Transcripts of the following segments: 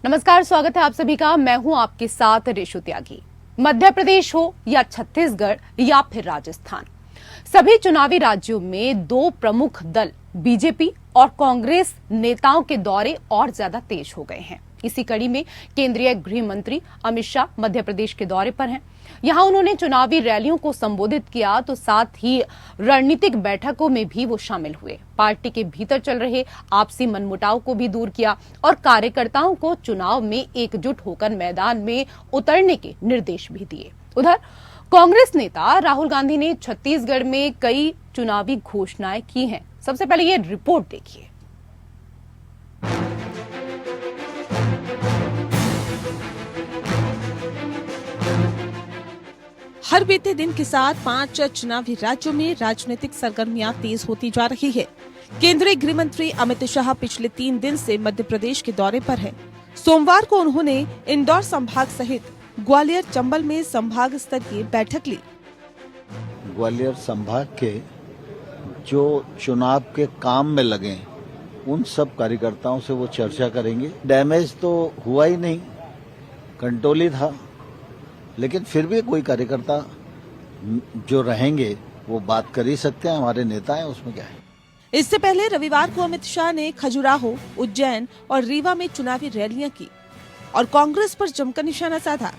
नमस्कार, स्वागत है आप सभी का। मैं हूं आपके साथ रेशु त्यागी। मध्य प्रदेश हो या छत्तीसगढ़ या फिर राजस्थान, सभी चुनावी राज्यों में दो प्रमुख दल बीजेपी और कांग्रेस नेताओं के दौरे और ज्यादा तेज हो गए हैं। इसी कड़ी में केंद्रीय गृह मंत्री अमित शाह मध्य प्रदेश के दौरे पर हैं। यहां उन्होंने चुनावी रैलियों को संबोधित किया तो साथ ही रणनीतिक बैठकों में भी वो शामिल हुए। पार्टी के भीतर चल रहे आपसी मनमुटाव को भी दूर किया और कार्यकर्ताओं को चुनाव में एकजुट होकर मैदान में उतरने के निर्देश भी दिए। उधर कांग्रेस नेता राहुल गांधी ने छत्तीसगढ़ में कई चुनावी घोषणाएं की हैं। सबसे पहले ये रिपोर्ट देखिए। हर बीते दिन के साथ 5 चुनावी राज्यों में राजनीतिक सरगर्मियां तेज होती जा रही है। केंद्रीय गृह मंत्री अमित शाह पिछले 3 दिन से मध्य प्रदेश के दौरे पर हैं। सोमवार को उन्होंने इंदौर संभाग सहित ग्वालियर, चंबल में संभाग स्तरीय बैठक ली। ग्वालियर संभाग के जो चुनाव के काम में लगे उन सब कार्यकर्ताओं से वो चर्चा करेंगे। डैमेज तो हुआ ही नहीं, कंट्रोल ही था, लेकिन फिर भी कोई कार्यकर्ता जो रहेंगे वो बात कर ही सकते हैं। हमारे नेता हैं, उसमें क्या है। इससे पहले रविवार को अमित शाह ने खजुराहो, उज्जैन और रीवा में चुनावी रैलियां की और कांग्रेस पर जमकर निशाना साधा।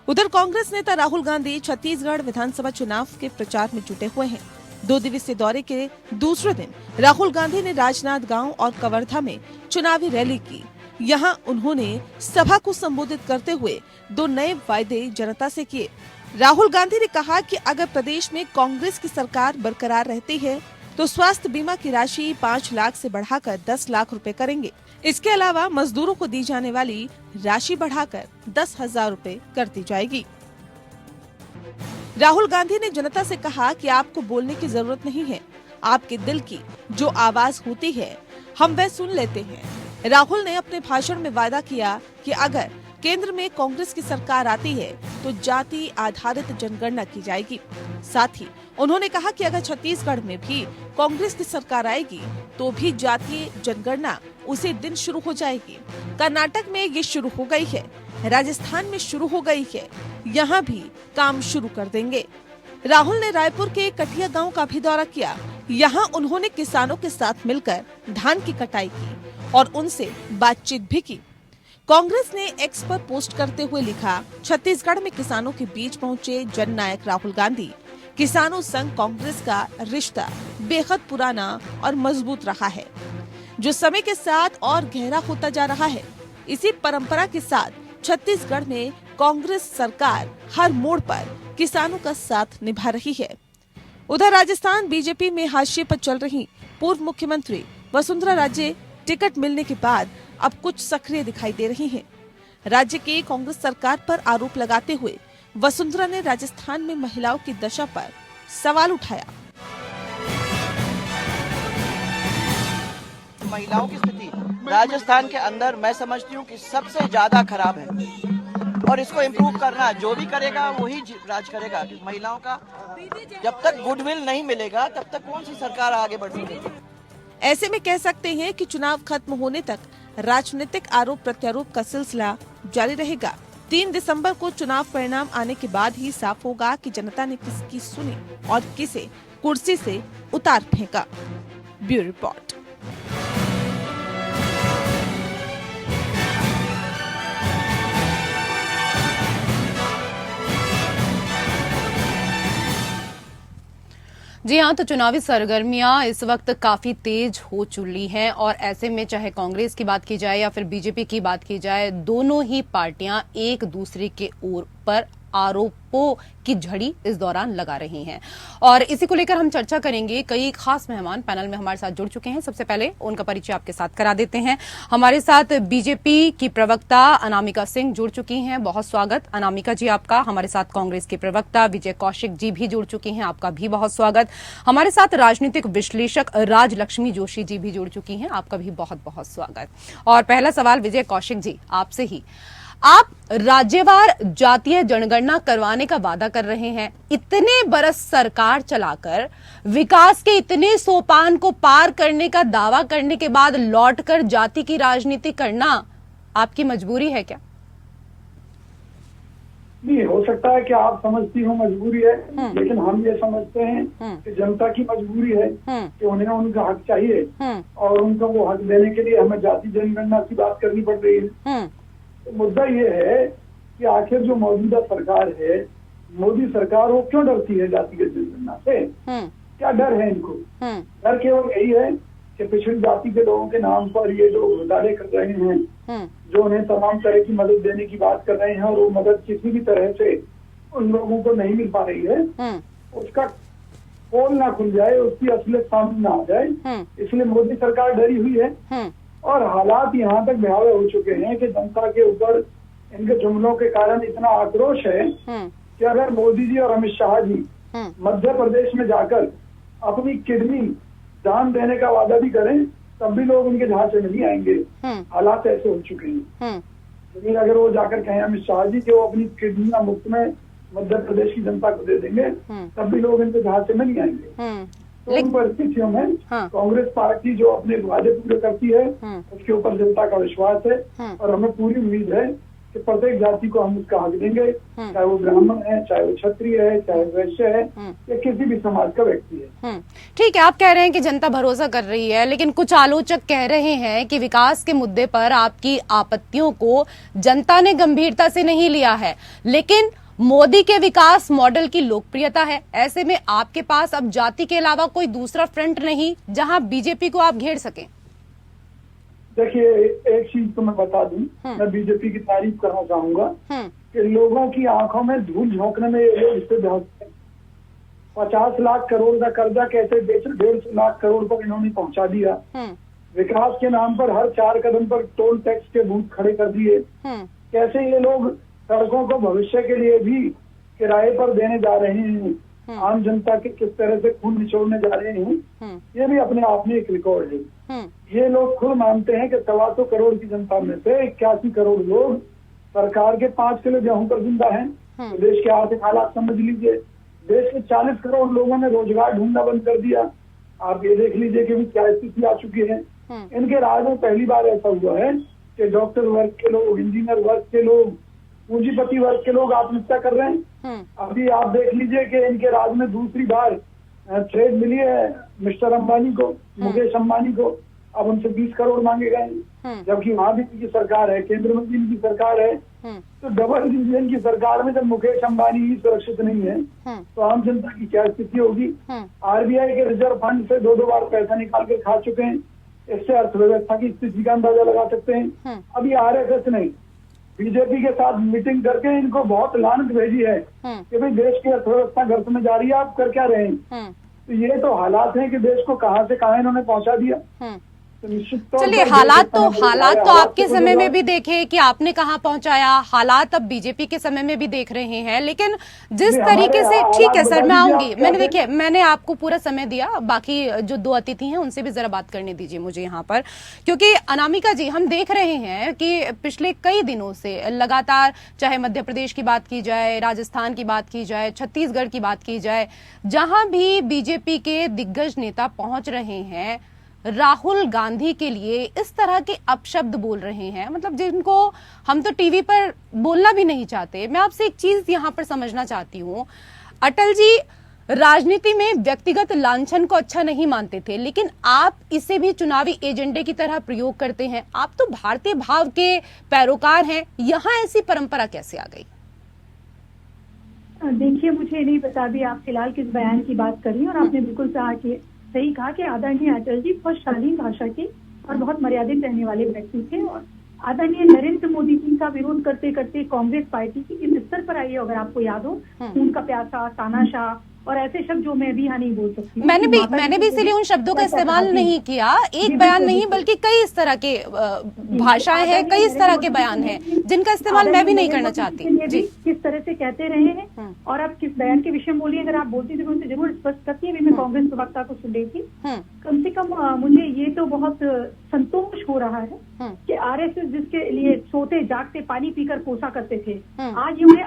उधर कांग्रेस नेता राहुल गांधी छत्तीसगढ़ विधानसभा चुनाव के प्रचार में जुटे हुए हैं। 2 दिवसीय दौरे के दूसरे दिन राहुल गांधी ने राजनांदगांव और कवर्धा में चुनावी रैली की। यहां उन्होंने सभा को संबोधित करते हुए 2 नए वायदे जनता से किए। राहुल गांधी ने कहा कि अगर प्रदेश में कांग्रेस की सरकार बरकरार रहती है तो स्वास्थ्य बीमा की राशि 5 लाख से बढ़ाकर 10 लाख रुपए करेंगे। इसके अलावा मजदूरों को दी जाने वाली राशि बढ़ाकर 10,000 रुपए कर दी जाएगी। राहुल गांधी ने जनता से कहा कि आपको बोलने की जरूरत नहीं है, आपके दिल की जो आवाज होती है हम वह सुन लेते हैं। राहुल ने अपने भाषण में वादा किया कि अगर केंद्र में कांग्रेस की सरकार आती है तो जाति आधारित जनगणना की जाएगी। साथ ही उन्होंने कहा कि अगर छत्तीसगढ़ में भी कांग्रेस की सरकार आएगी तो भी जातीय जनगणना उसी दिन शुरू हो जाएगी। कर्नाटक में ये शुरू हो गई है, राजस्थान में शुरू हो गई है, यहाँ भी काम शुरू कर देंगे। राहुल ने रायपुर के कठिया गांव का भी दौरा किया। यहाँ उन्होंने किसानों के साथ मिलकर धान की कटाई की और उनसे बातचीत भी की। कांग्रेस ने एक्स पर पोस्ट करते हुए लिखा, छत्तीसगढ़ में किसानों के बीच पहुंचे जननायक राहुल गांधी। किसानों संग कांग्रेस का रिश्ता बेहद पुराना और मजबूत रहा है, जो समय के साथ और गहरा होता जा रहा है। इसी परंपरा के साथ छत्तीसगढ़ में कांग्रेस सरकार हर मोड़ पर किसानों का साथ निभा रही है। उधर राजस्थान बीजेपी में हाशिए पर चल रही पूर्व मुख्यमंत्री वसुंधरा राजे टिकट मिलने के बाद अब कुछ सक्रिय दिखाई दे रही हैं। राज्य की कांग्रेस सरकार पर आरोप लगाते हुए वसुंधरा ने राजस्थान में महिलाओं की दशा पर सवाल उठाया। महिलाओं की स्थिति राजस्थान के अंदर मैं समझती हूँ कि सबसे ज्यादा खराब है और इसको इम्प्रूव करना जो भी करेगा वही राज करेगा। महिलाओं का जब तक गुडविल नहीं मिलेगा तब तक कौन सी सरकार आगे बढ़ सकेगी। ऐसे में कह सकते हैं कि चुनाव खत्म होने तक राजनीतिक आरोप प्रत्यारोप का सिलसिला जारी रहेगा। 3 दिसंबर को चुनाव परिणाम आने के बाद ही साफ होगा कि जनता ने किसकी सुनी और किसे कुर्सी से उतार फेंका। Bureau report. जी हाँ, तो चुनावी सरगर्मियां इस वक्त काफी तेज हो चुकी हैं और ऐसे में चाहे कांग्रेस की बात की जाए या फिर बीजेपी की बात की जाए, दोनों ही पार्टियां एक दूसरे के ऊपर आरोपों की झड़ी इस दौरान लगा रही हैं और इसी को लेकर हम चर्चा करेंगे। कई खास मेहमान पैनल में हमारे साथ जुड़ चुके हैं। सबसे पहले उनका परिचय आपके साथ करा देते हैं। हमारे साथ बीजेपी की प्रवक्ता अनामिका सिंह जुड़ चुकी हैं। बहुत स्वागत अनामिका जी आपका। हमारे साथ कांग्रेस के प्रवक्ता विजय कौशिक जी भी जुड़ चुकी हैं, आपका भी बहुत स्वागत। हमारे साथ राजनीतिक विश्लेषक राजलक्ष्मी जोशी जी भी जुड़ चुकी हैं, आपका भी बहुत बहुत स्वागत। और पहला सवाल विजय कौशिक जी आपसे ही, आप राज्यवार जातीय जनगणना करवाने का वादा कर रहे हैं। इतने बरस सरकार चलाकर विकास के इतने सोपान को पार करने का दावा करने के बाद लौटकर जाति की राजनीति करना आपकी मजबूरी है क्या? नहीं, हो सकता है कि आप समझती हो मजबूरी है, लेकिन हम ये समझते हैं कि जनता की मजबूरी है कि उन्हें उनका हक चाहिए और उनको वो हक देने के लिए हमें जाति जनगणना की बात करनी पड़ रही है। तो मुद्दा ये है कि आखिर जो मौजूदा सरकार है, मोदी सरकार, वो क्यों डरती है जातिगत जनगणना से? क्या डर है इनको? डर केवल यही है कि पिछड़ी जाति के लोगों के नाम पर ये लोग घोटाले कर रहे हैं, जो उन्हें तमाम तरह की मदद देने की बात कर रहे हैं और वो मदद किसी भी तरह से उन लोगों को नहीं मिल पा रही है, उसका पोल ना खुल जाए, उसकी असलियत सामने ना आ जाए, इसलिए मोदी सरकार डरी हुई है। और हालात यहाँ तक भयावह हो चुके हैं कि जनता के ऊपर इनके जुमलों के कारण इतना आक्रोश है कि अगर मोदी जी और अमित शाह जी मध्य प्रदेश में जाकर अपनी किडनी दान देने का वादा भी करें, तब भी लोग उनके जहाज से नहीं आएंगे। हालात ऐसे हो चुके हैं। लेकिन अगर वो जाकर कहें अमित शाह जी कि वो अपनी किडनी मुफ्त में मध्य प्रदेश की जनता को दे देंगे, तब भी लोग इनके जहाज से नहीं आएंगे। तो उन परिस्थितियों में कांग्रेस पार्टी जो अपने वादे पूरे करती है, उसके ऊपर जनता का विश्वास है और हमें पूरी उम्मीद है कि प्रत्येक जाति को हम उसका हक देंगे, चाहे वो ब्राह्मण है, चाहे वो क्षत्रिय है, चाहे वैश्य है या किसी भी समाज का व्यक्ति है। ठीक है, आप कह रहे हैं कि जनता भरोसा कर रही है, लेकिन कुछ आलोचक कह रहे हैं कि विकास के मुद्दे पर आपकी आपत्तियों को जनता ने गंभीरता से नहीं लिया है, लेकिन मोदी के विकास मॉडल की लोकप्रियता है। ऐसे में आपके पास अब जाति के अलावा कोई दूसरा फ्रंट नहीं जहां बीजेपी को आप घेर सकें। देखिए, एक चीज तो मैं बता दूं, मैं बीजेपी की तारीफ करना चाहूंगा कि लोगों की आंखों में धूल झोंकने में ये लोग इससे 50 लाख करोड़ का कर्जा कैसे 150 लाख करोड़ पर इन्होंने पहुंचा दिया। विकास के नाम पर हर 4 कदम पर टोल टैक्स के बूथ खड़े कर दिए। कैसे ये लोग सड़कों को भविष्य के लिए भी किराए पर देने जा रहे हैं, आम जनता के किस तरह से खून निचोड़ने जा रहे हैं, ये भी अपने आप में एक रिकॉर्ड है। ये लोग खुद मानते हैं कि 225 करोड़ की जनता में से 81 करोड़ लोग सरकार के 5 किलो गेहूं पर जिंदा हैं। तो देश के आर्थिक हालात समझ लीजिए। देश के 40 करोड़ लोगों ने रोजगार ढूंढना बंद कर दिया। आप ये देख लीजिए कि क्या स्थिति आ चुकी है। इनके राज में पहली बार ऐसा हुआ है कि डॉक्टर वर्ग के लोग, इंजीनियर वर्ग के लोग, पूंजीपति वर्ग के लोग आत्महत्या कर रहे हैं। अभी आप देख लीजिए कि इनके राज में दूसरी बार ट्रेड मिली है मिस्टर अंबानी को, मुकेश अंबानी को। अब उनसे 20 करोड़ मांगे गए, जबकि वहां भी इनकी सरकार है, केंद्र में भी इनकी सरकार है। तो डबल इंजन की सरकार में जब मुकेश अंबानी ही सुरक्षित नहीं है, तो आम जनता की क्या स्थिति होगी। आरबीआई के रिजर्व फंड से 2-2 बार पैसा निकाल कर खा चुके हैं। इससे अर्थव्यवस्था की स्थिति का अंदाजा लगा सकते हैं। अभी आरएसएस ने बीजेपी के साथ मीटिंग करके इनको बहुत लानत भेजी है कि भाई देश की अर्थव्यवस्था गर्त में जा रही है, आप कर क्या रहे हैं। तो ये तो हालात हैं कि देश को कहां से कहां इन्होंने पहुंचा दिया। चलिए, हालात तो आपके समय में भी देखे कि आपने कहां पहुंचाया, हालात अब बीजेपी के समय में भी देख रहे हैं। लेकिन जिस तरीके से, ठीक है सर, मैं आऊंगी, मैंने आपको पूरा समय दिया, बाकी जो 2 अतिथि हैं उनसे भी जरा बात करने दीजिए मुझे यहाँ पर, क्योंकि अनामिका जी, हम देख रहे हैं कि पिछले कई दिनों से लगातार, चाहे मध्य प्रदेश की बात की जाए, राजस्थान की बात की जाए, छत्तीसगढ़ की बात की जाए, जहां भी बीजेपी के दिग्गज नेता पहुंच रहे हैं, राहुल गांधी के लिए इस तरह के अपशब्द बोल रहे हैं, मतलब जिनको हम तो टीवी पर बोलना भी नहीं चाहते। मैं आपसे एक चीज यहां पर समझना चाहती हूं, अटल जी राजनीति में व्यक्तिगत लांछन को अच्छा नहीं मानते थे, लेकिन आप इसे भी चुनावी एजेंडे की तरह प्रयोग करते हैं। आप तो भारतीय भाव के पैरोकार हैं, यहां ऐसी परंपरा कैसे आ गई? देखिए, मुझे नहीं पता भी आप फिलहाल किस बयान की बात कर रही हैं, और आपने बिल्कुल सही कहा कि आदरणीय अटल जी बहुत शालीन भाषा के और बहुत मर्यादित रहने वाले व्यक्ति थे, और आदरणीय नरेंद्र मोदी जी का विरोध करते करते कांग्रेस पार्टी की इस स्तर पर आई है। अगर आपको याद हो, खून का प्यासा, तानाशाह और ऐसे शब्द जो मैं भी यहाँ नहीं बोल सकती। मैंने भी इसीलिए उन शब्दों का इस्तेमाल नहीं किया। एक बयान नहीं बल्कि कई इस तरह के भाषाएं हैं, कई इस तरह के बयान हैं जिनका इस्तेमाल मैं भी नहीं करना चाहती। जी, किस तरह से कहते रहे हैं और आप किस बयान के विषय में बोलिए, अगर आप बोलती तो उनसे जरूर स्पष्ट करती है। अभी मैं कांग्रेस प्रवक्ता को सुन रही थी, कम से कम मुझे ये तो बहुत संतोष हो रहा है कि आरएसएस जिसके लिए सोते जागते पानी पीकर पोसा करते थे, आज ये उन्हें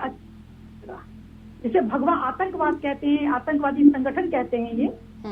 जिसे भगवा आतंकवाद कहते हैं, आतंकवादी संगठन कहते हैं ये,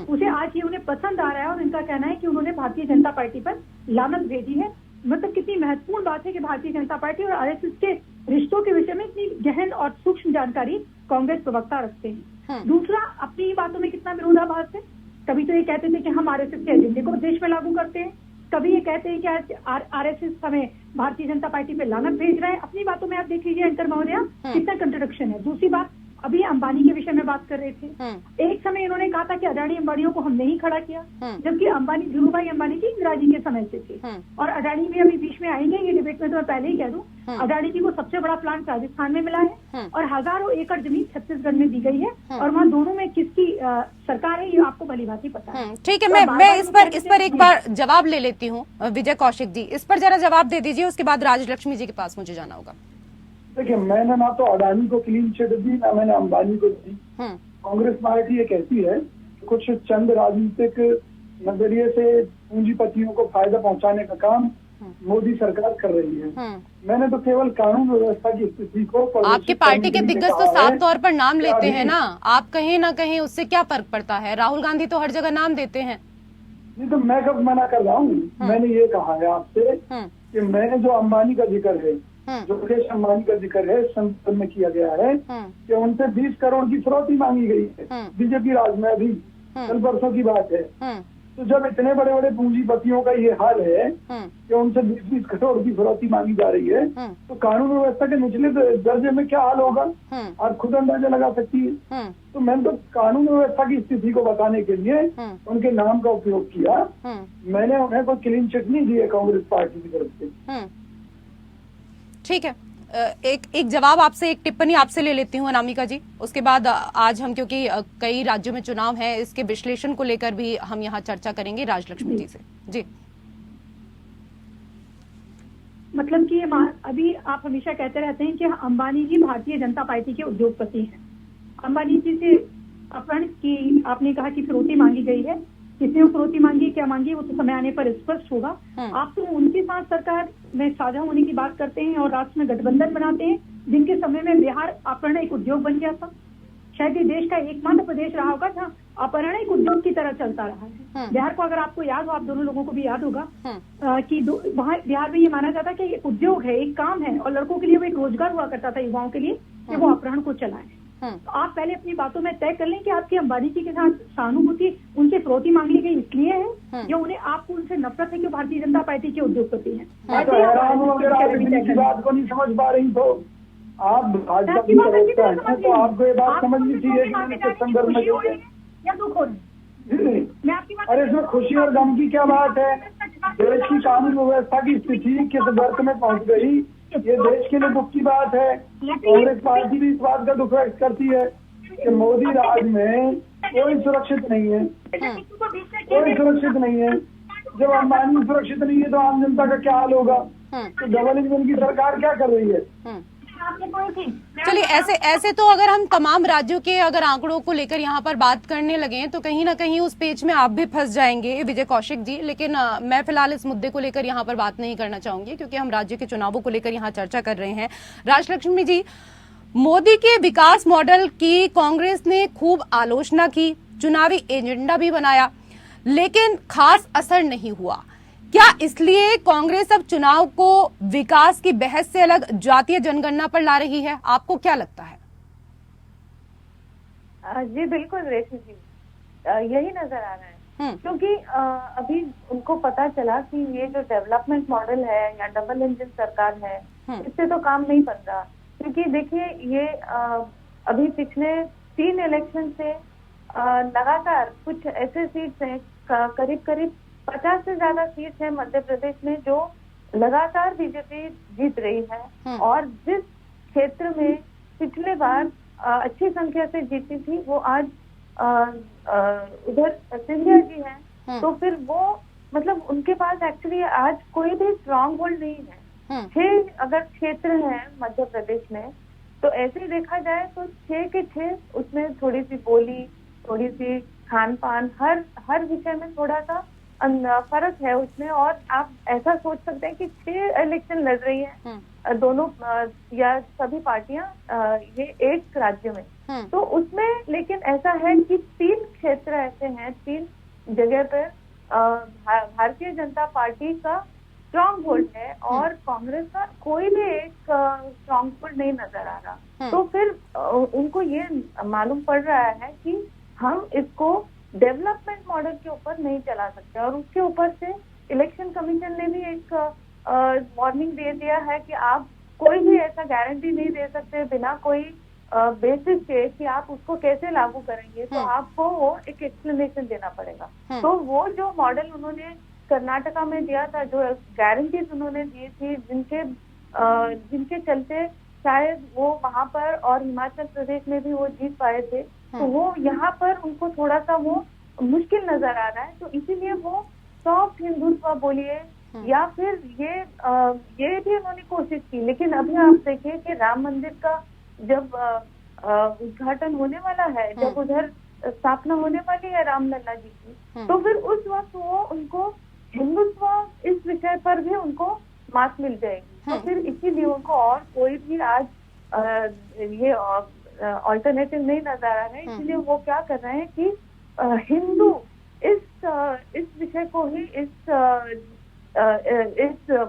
उसे आज ये उन्हें पसंद आ रहा है और इनका कहना है कि उन्होंने भारतीय जनता पार्टी पर लानत भेजी है। मतलब कितनी महत्वपूर्ण बात है कि भारतीय जनता पार्टी और आरएसएस के रिश्तों के विषय में इतनी गहन और सूक्ष्म जानकारी कांग्रेस प्रवक्ता रखते हैं। दूसरा, अपनी बातों में कितना विरोधाभास है। कभी तो ये कहते थे कि हम आरएसएस के एजेंडे को देश में लागू करते हैं, कभी ये कहते हैं कि आज आरएसएस हमें भारतीय जनता पार्टी पे लानत भेज रहा है। अपनी बातों में आप देख लीजिए एंकर महोदया, कितना कंट्रोडिक्शन है। दूसरी बात, अभी अंबानी के विषय में बात कर रहे थे। एक समय इन्होंने कहा था कि अडानी अंबानियों को हम नहीं खड़ा किया, जबकि अंबानी धीरूभाई अंबानी की इंदिरा जी के समय से थे। और अडानी भी अभी बीच में आएंगे ये डिबेट में, तो मैं पहले ही कह दूं, अडानी जी को सबसे बड़ा प्लांट राजस्थान में मिला है और हजारों एकड़ जमीन छत्तीसगढ़ में दी गई है और वहाँ दोनों में किसकी सरकार है ये आपको भली भांति पता है। ठीक है, मैं इस पर एक बार जवाब ले लेती हूँ। विजय कौशिक जी, इस पर जरा जवाब दे दीजिए, उसके बाद राजलक्ष्मी जी के पास मुझे जाना होगा। देखिए, मैंने ना तो अडानी को क्लीन चिट दी, ना मैंने अंबानी को दी। कांग्रेस पार्टी ये कहती है कि कुछ चंद राजनीतिक नजरिए से पूंजीपतियों को फायदा पहुंचाने का काम मोदी सरकार कर रही है। मैंने तो केवल कानून व्यवस्था की स्थिति को, आपके पार्टी के दिग्गज तो साफ तौर पर नाम लेते हैं ना, आप कहीं ना कहीं उससे क्या फर्क पड़ता है? राहुल गांधी तो हर जगह नाम देते हैं। नहीं तो मैं कब मना कर रहा हूँ? मैंने ये कहा है आपसे कि मैंने जो अंबानी का जिक्र है, जो मुकेश अंबानी का जिक्र है, संसद में किया गया है कि उनसे 20 करोड़ की फिरौती मांगी गई है बीजेपी राज में, अभी कल परसों की बात है। तो जब इतने बड़े बड़े पूंजीपतियों का ये हाल है कि उनसे 20-20 करोड़ की फिरौती मांगी जा रही है, तो कानून व्यवस्था के निचले दर्जे में क्या हाल होगा आप खुद अंदाजा लगा सकती है। तो मैंने तो कानून व्यवस्था की स्थिति को बताने के लिए उनके नाम का उपयोग किया। मैंने उन्हें कोई क्लीन चिट नहीं दी है कांग्रेस पार्टी की तरफ से। ठीक है, एक जवाब आपसे, एक टिप्पणी आपसे ले लेती हूँ अनामिका जी, उसके बाद आज हम, क्योंकि कई राज्यों में चुनाव है, इसके विश्लेषण को लेकर भी हम यहाँ चर्चा करेंगे राजलक्ष्मी जी से। जी, मतलब कि अभी आप हमेशा कहते रहते हैं कि अंबानी जी भारतीय जनता पार्टी के उद्योगपति हैं। अंबानी जी से अपहरण की आपने कहा कि फिरौती मांगी गई है, किसने फिरौती मांगी, क्या मांगी, वो तो समय आने पर स्पष्ट होगा। आप तो उनके साथ सरकार में साझा होने की बात करते हैं और राष्ट्र में गठबंधन बनाते हैं, जिनके समय में बिहार अपहरण एक उद्योग बन गया था। शायद ये देश का एकमात्र प्रदेश रहा होगा जहाँ अपहरण एक उद्योग की तरह चलता रहा है। बिहार को अगर आपको याद हो, आप दोनों लोगों को भी याद होगा कि वहाँ बिहार में ये माना जाता कि एक उद्योग है, एक काम है और लड़कों के लिए वो एक रोजगार हुआ करता था युवाओं के लिए कि वो अपहरण को चलाएं। तो आप पहले अपनी बातों में तय कर लें कि आपकी अंबानी जी के साथ सहानुभूति, उनसे फिरौती मांग ली गई इसलिए है या उन्हें आपको उनसे नफरत है कि भारतीय जनता पार्टी के उद्योगपति हैं। बात को नहीं समझ पा रही तो आप भाजपा की प्रवक्ता हैं, तो आपको ये बात समझनी चाहिए कि मैंने किस संदर्भ में या दुख हो मैं आपकी बात। अरे इसमें खुशी और गम की क्या बात है? देश की कानून व्यवस्था की स्थिति किस दर्द में पहुंच गई, ये देश के लिए दुख की बात है। कांग्रेस पार्टी भी इस बात का दुख व्यक्त करती है कि मोदी राज में कोई सुरक्षित नहीं है, कोई सुरक्षित नहीं है। जब अंबानी सुरक्षित नहीं है तो आम जनता का क्या हाल होगा? तो डबल इंजन की सरकार क्या कर रही है? चलिए, ऐसे तो अगर हम तमाम राज्यों के अगर आंकड़ों को लेकर यहाँ पर बात करने लगे तो कहीं ना कहीं उस पेज में आप भी फंस जाएंगे विजय कौशिक जी। लेकिन मैं फिलहाल इस मुद्दे को लेकर यहाँ पर बात नहीं करना चाहूंगी, क्योंकि हम राज्य के चुनावों को लेकर यहाँ चर्चा कर रहे हैं। राजलक्ष्मी जी, मोदी के विकास मॉडल की कांग्रेस ने खूब आलोचना की, चुनावी एजेंडा भी बनाया, लेकिन खास असर नहीं हुआ। क्या इसलिए कांग्रेस अब चुनाव को विकास की बहस से अलग जातीय जनगणना पर ला रही है? आपको क्या लगता है? जी बिल्कुल रेशमी जी, यही नजर आ रहा है, क्योंकि अभी उनको पता चला कि ये जो डेवलपमेंट मॉडल है या डबल इंजन सरकार है, इससे तो काम नहीं बन रहा। क्योंकि देखिए, ये अभी पिछले 3 इलेक्शन से लगातार कुछ ऐसे सीट्स हैं, करीब करीब 50 से ज्यादा सीट है मध्य प्रदेश में, जो लगातार बीजेपी जीत रही है। और जिस क्षेत्र में पिछले बार अच्छी संख्या से जीती थी, वो आज उधर सिंधिया जी हैं, तो फिर वो मतलब उनके पास एक्चुअली आज कोई भी स्ट्रांग होल्ड नहीं है। 6 अगर क्षेत्र हैं मध्य प्रदेश में, तो ऐसे देखा जाए तो 6 के 6 उसमें थोड़ी सी बोली, थोड़ी सी खान पान, हर विषय में थोड़ा सा फर्क है उसमें। और आप ऐसा सोच सकते हैं कि 6 इलेक्शन लड़ रही है दोनों या सभी पार्टियां ये एक राज्य में, तो उसमें लेकिन ऐसा है कि 3 क्षेत्र ऐसे हैं, 3 जगह पर भारतीय जनता पार्टी का स्ट्रॉन्ग होल्ड है और कांग्रेस का कोई भी एक स्ट्रॉन्ग होल्ड नहीं नजर आ रहा। तो फिर उनको ये मालूम पड़ रहा है कि हम इसको डेवलपमेंट मॉडल के ऊपर नहीं चला सकते, और उसके ऊपर से इलेक्शन कमीशन ने भी एक वार्निंग दे दिया है कि आप कोई भी ऐसा गारंटी नहीं दे सकते बिना कोई बेसिस के कि आप उसको कैसे लागू करेंगे, तो आपको वो एक एक्सप्लेनेशन देना पड़ेगा। तो वो जो मॉडल उन्होंने कर्नाटका में दिया था, जो गारंटीज उन्होंने दी थी, जिनके चलते शायद वो वहां पर और हिमाचल प्रदेश में भी वो जीत पाए थे, तो वो यहाँ पर उनको थोड़ा सा वो मुश्किल नजर आ रहा है। तो इसीलिए वो सॉफ्ट हिंदुत्व बोलिए या फिर ये भी उन्होंने कोशिश की, लेकिन अभी आप देखिए कि राम मंदिर का जब उद्घाटन होने वाला है, जब उधर स्थापना होने वाली है रामलला जी की, तो फिर उस वक्त वो उनको हिंदुत्व इस विषय पर भी उनको मात मिल जाएगी। तो फिर इसीलिए उनको और कोई भी आज ये ऑल्टरनेटिव नहीं नजर आ रहा है, इसलिए वो क्या कर रहे हैं कि हिंदू इस विषय को ही, इस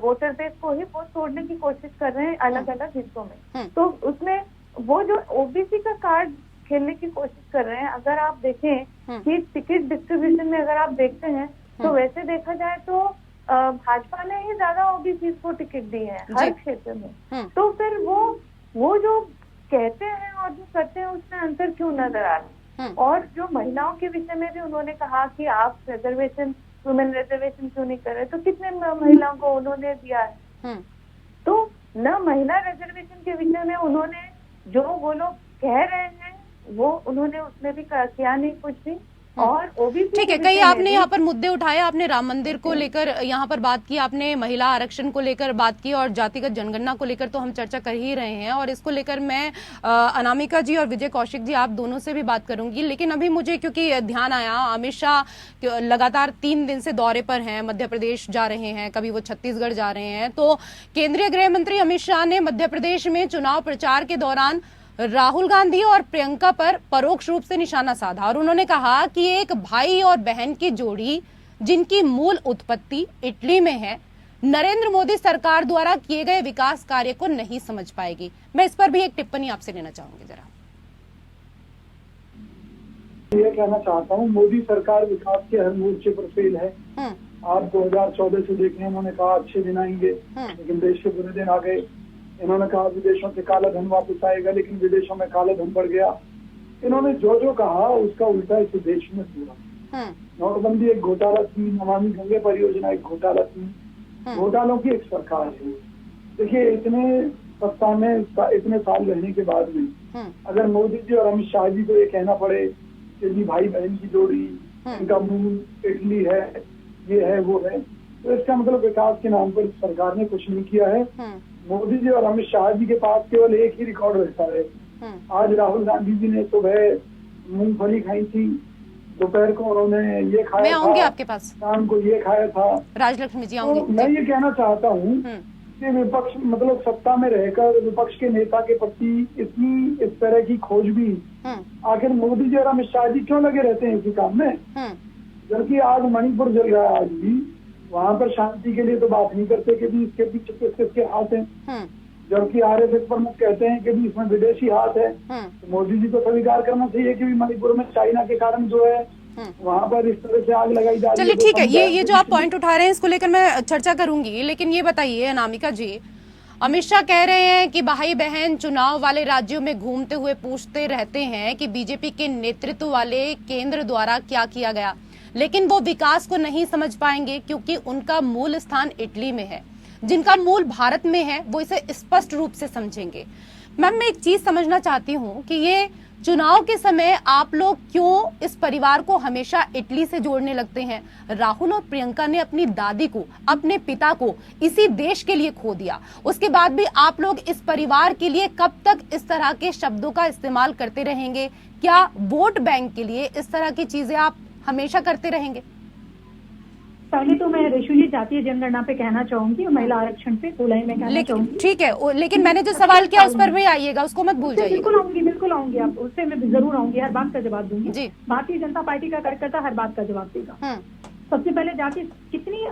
वोटर बेस को ही वो तोड़ने की कोशिश कर रहे हैं अलग अलग हिस्सों में। तो उसमें वो जो ओबीसी का कार्ड खेलने की कोशिश कर रहे हैं, अगर आप देखें कि टिकट डिस्ट्रीब्यूशन में अगर आप देखते हैं तो वैसे देखा जाए तो भाजपा ने ही ज्यादा ओबीसी को टिकट दी है हर क्षेत्र में। तो फिर वो जो कहते हैं और जो करते हैं उसमें अंतर क्यों नजर आ रहा है। और जो महिलाओं के विषय में भी उन्होंने कहा कि आप रिजर्वेशन, वुमेन रिजर्वेशन क्यों नहीं कर रहे, तो कितने महिलाओं को उन्होंने दिया है। तो न महिला रिजर्वेशन के विषय में उन्होंने जो वो लोग कह रहे हैं वो उन्होंने उसमें भी किया नहीं कुछ भी। और ओबीसी ठीक है, कई आपने यहाँ पर मुद्दे उठाए, आपने राम मंदिर को लेकर यहाँ पर बात की, आपने महिला आरक्षण को लेकर बात की, और जातिगत जनगणना को लेकर तो हम चर्चा कर ही रहे हैं, और इसको लेकर मैं अनामिका जी और विजय कौशिक जी आप दोनों से भी बात करूंगी। लेकिन अभी मुझे क्योंकि ध्यान आया, अमित शाह लगातार 3 दिन से दौरे पर हैं, मध्य प्रदेश जा रहे हैं, कभी वो छत्तीसगढ़ जा रहे हैं, तो केंद्रीय गृह मंत्री अमित शाह ने मध्य प्रदेश में चुनाव प्रचार के दौरान राहुल गांधी और प्रियंका पर परोक्ष रूप से निशाना साधा, और उन्होंने कहा कि एक भाई और बहन की जोड़ी जिनकी मूल उत्पत्ति इटली में है, नरेंद्र मोदी सरकार द्वारा किए गए विकास कार्य को नहीं समझ पाएगी। मैं इस पर भी एक टिप्पणी आपसे लेना चाहूंगी जरा। ये कहना चाहता हूँ, मोदी सरकार विकास के हर मोर्चे पर फेल है। आप 2014 से देखें, उन्होंने कहा अच्छे दिन आएंगे, लेकिन देश के बुरे दिन आ गए। इन्होंने कहा विदेशों से काला धन वापस आएगा, लेकिन विदेशों में काला धन बढ़ गया। इन्होंने जो कहा उसका उल्टा इस देश में हुआ। नोटबंदी एक घोटाला थी, नमामि गंगे परियोजना एक घोटाला थी, घोटालों की एक सरकार है। देखिए, इतने सत्ता में इतने साल रहने के बाद में अगर मोदी जी और अमित शाह जी को ये कहना पड़े कि जी भाई बहन की जोड़ी, इनका मूल इटली है, ये है वो है, तो इसका मतलब विकास के नाम पर सरकार ने कुछ नहीं किया है। मोदी जी और अमित शाह जी के पास केवल एक ही रिकॉर्ड रहता है। आज राहुल गांधी जी ने सुबह मूंगफली खाई थी, दोपहर को उन्होंने ये खाया, मैं आऊंगी आपके पास, शाम को ये खाया था। राजलक्ष्मी जी आऊंगी। तो मैं ये कहना चाहता हूँ कि विपक्ष मतलब सत्ता में रहकर विपक्ष के नेता के प्रति इतनी इस तरह की खोजबीन, आखिर मोदी जी और अमित शाह जी क्यों लगे रहते हैं इसी काम में। जबकि आज मणिपुर जल रहा है, आज भी वहाँ पर शांति के लिए तो बात नहीं करते कि भी इसके पीछे किसके हाथ हैं। जबकि आरएसएस प्रमुख कहते हैं कि भी इसमें विदेशी हाथ है। तो मोदी जी को स्वीकार करना चाहिए कि भी मणिपुर में चाइना के कारण जो है वहाँ पर इस तरह से आग लगाई जा रही है। चलिए ठीक है, ये जो आप पॉइंट उठा रहे हैं इसको लेकर मैं चर्चा करूंगी, लेकिन ये बताइए अनामिका जी, अमित शाह कह रहे हैं कि भाई बहन चुनाव वाले राज्यों में घूमते हुए पूछते रहते हैं कि बीजेपी के नेतृत्व वाले केंद्र द्वारा क्या किया गया, लेकिन वो विकास को नहीं समझ पाएंगे क्योंकि उनका मूल स्थान इटली में है। जिनका मूल भारत में है वो इसे स्पष्ट रूप से समझेंगे। मैम, मैं एक चीज समझना चाहती हूँ कि ये चुनाव के समय आप लोग क्यों इस परिवार को हमेशा इटली से जोड़ने लगते हैं? राहुल और प्रियंका ने अपनी दादी को, अपने पिता को इसी देश के लिए खो दिया। उसके बाद भी आप लोग इस परिवार के लिए कब तक इस तरह के शब्दों का इस्तेमाल करते रहेंगे? क्या वोट बैंक के लिए इस तरह की चीजें आप हमेशा करते रहेंगे? पहले तो मैं रेशु जी जातीय जनगणना पे कहना चाहूंगी और महिला आरक्षण पे दो लाइन में कहना चाहूंगी। ठीक है, लेकिन मैंने जो सवाल किया उस पर भी आइएगा, उसको मत भूल जाइए। बिल्कुल आऊंगी आप उससे मैं जरूर आऊंगी, हर बात का जवाब दूंगी जी। भारतीय जनता पार्टी का कार्यकर्ता हर बात का जवाब देगा। सबसे पहले जाके कितनी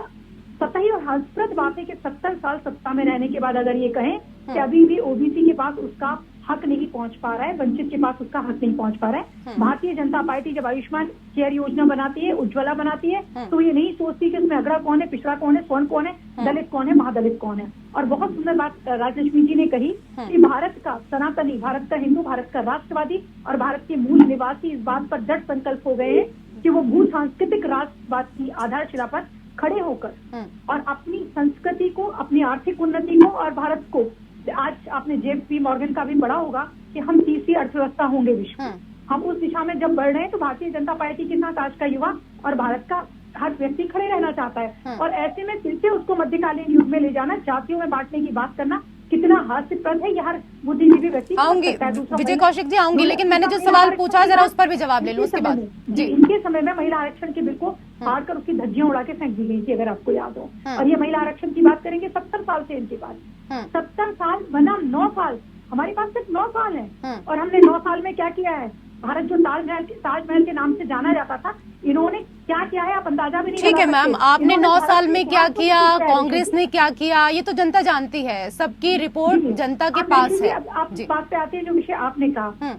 सतही और हास्यास्पद बात है कि 70 साल सत्ता में रहने के बाद अगर ये कहें कि अभी भी ओबीसी के पास उसका हक नहीं पहुंच पा रहा है, वंचित के पास उसका हक नहीं पहुंच पा रहा है। भारतीय जनता पार्टी जब आयुष्मान केयर योजना बनाती है, उज्ज्वला बनाती है, तो ये नहीं सोचती कि इसमें अगड़ा कौन है, पिछड़ा कौन है, स्वर्ण कौन है, दलित कौन है, महादलित कौन है। और बहुत सुंदर बात राजलक्ष्मी जी ने कही कि भारत का सनातनी, भारत का हिंदू, भारत का राष्ट्रवादी और भारत के मूल निवासी इस बात पर दृढ़ संकल्प हो गए हैं कि वो भू सांस्कृतिक राष्ट्रवाद की आधारशिला पर खड़े होकर और अपनी संस्कृति को, अपनी आर्थिक उन्नति को और भारत को, आज आपने JP मॉर्गन का भी पढ़ा होगा कि हम तीसरी अर्थव्यवस्था होंगे विश्व में। हम उस दिशा में जब बढ़ रहे हैं तो भारतीय जनता पार्टी के साथ आज का युवा और भारत का हर व्यक्ति खड़े रहना चाहता है। और ऐसे में फिर से उसको मध्यकालीन युग में ले जाना, जातियों में बांटने की बात करना कितना हास्यप्रद है, ये हर बुद्धिजीवी व्यक्ति आऊंगी। विजय कौशिक जी आऊंगी, लेकिन मैंने जो सवाल पूछा जरा उस पर भी जवाब ले लूं उसके बाद जी। इनके समय में महिला आरक्षण के बिल को फाड़ कर उसकी धज्जियां उड़ा के फेंक दी गई थी, अगर आपको याद हो। और ये महिला आरक्षण की बात करेंगे 70 साल से इनके पास, 70 साल बनाम 9 साल, हमारे पास सिर्फ 9 साल है। और हमने 9 साल में क्या किया है? भारत जो ताजमहल के नाम से जाना जाता था, इन्होंने क्या किया है आप अंदाजा भी नहीं। ठीक है मैम, आपने 9 साल में क्या किया, कांग्रेस ने क्या किया, ये तो जनता जानती है, सबकी रिपोर्ट जनता के पास है। आप बात पे आते हैं जो विषय आपने कहा,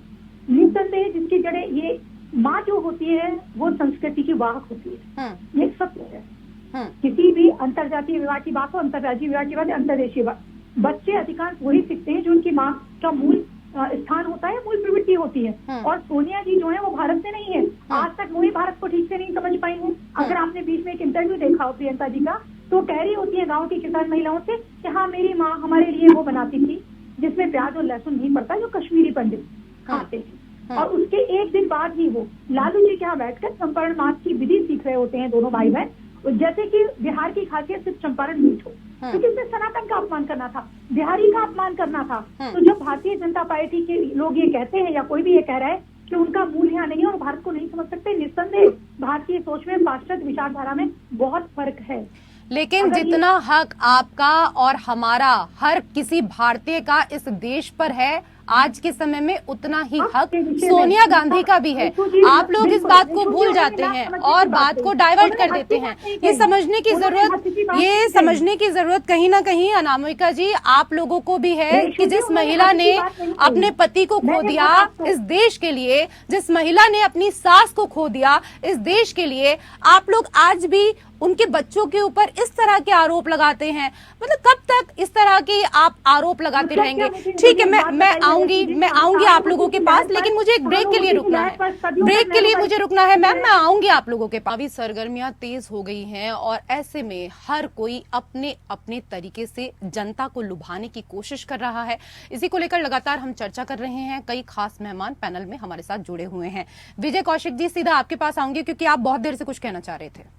निसंदेह जिसकी जड़ें, ये माँ जो होती है वो संस्कृति की वाहक होती है, ये सत्य है। किसी भी अंतर्जातीय विवाह की बात हो, अंतर्राज्यीय विवाह की बात, अंतर्देशीय बात, बच्चे अधिकांश वही सीखते हैं जो उनकी माँ का मूल स्थान होता है, मूल प्रवृत्ति होती है। और सोनिया जी जो है वो भारत से नहीं है, आज तक वो ही भारत को ठीक से नहीं समझ पाई है। अगर आपने बीच में एक इंटरव्यू देखा हो प्रियंका जी का, तो कह रही होती है गांव की किसान महिलाओं से कि हाँ मेरी माँ हमारे लिए वो बनाती थी जिसमें प्याज और लहसुन नहीं पड़ता, जो कश्मीरी पंडित खाते थे। और उसके एक दिन बाद ही वो लालू जी के यहाँ बैठकर चंपारण मास की विधि सीख रहे होते हैं दोनों भाई बहन, जैसे कि बिहार की खासियत सिर्फ चंपारण मीठ हो, क्योंकि इसमें सनातन का अपमान करना था, बिहारी का अपमान करना था। तो जब भारतीय जनता पार्टी के लोग ये कहते हैं या कोई भी ये कह रहा है कि उनका मूल यहाँ नहीं है और भारत को नहीं समझ सकते, निस्संदेह भारतीय सोच में, पाश्चात्य विचारधारा में बहुत फर्क है। लेकिन जितना हक आपका और हमारा, हर किसी भारतीय का इस देश पर है आज के समय में, उतना ही हक सोनिया गांधी का भी है। आप लोग इस बात को भूल जाते हैं और बात को डाइवर्ट कर देते हैं। ये समझने की जरूरत कहीं ना कहीं अनामिका जी आप लोगों को भी है कि जिस महिला ने अपने पति को खो दिया इस देश के लिए, जिस महिला ने अपनी सास को खो दिया इस देश के लिए, आप लोग आज भी उनके बच्चों के ऊपर इस तरह के आरोप लगाते हैं। मतलब कब तक इस तरह के आप आरोप लगाते रहेंगे? ठीक है, मैं आऊंगी आप लोगों के पास, लेकिन मुझे एक ब्रेक के लिए रुकना है, ब्रेक के लिए मुझे रुकना है मैम, मैं आऊंगी आप लोगों के पास। अभी सरगर्मियां तेज हो गई हैं और ऐसे में हर कोई अपने अपने तरीके से जनता को लुभाने की कोशिश कर रहा है। इसी को लेकर लगातार हम चर्चा कर रहे हैं, कई खास मेहमान पैनल में हमारे साथ जुड़े हुए हैं। विजय कौशिक जी, सीधा आपके पास आऊंगी क्योंकि आप बहुत देर से कुछ कहना चाह रहे थे।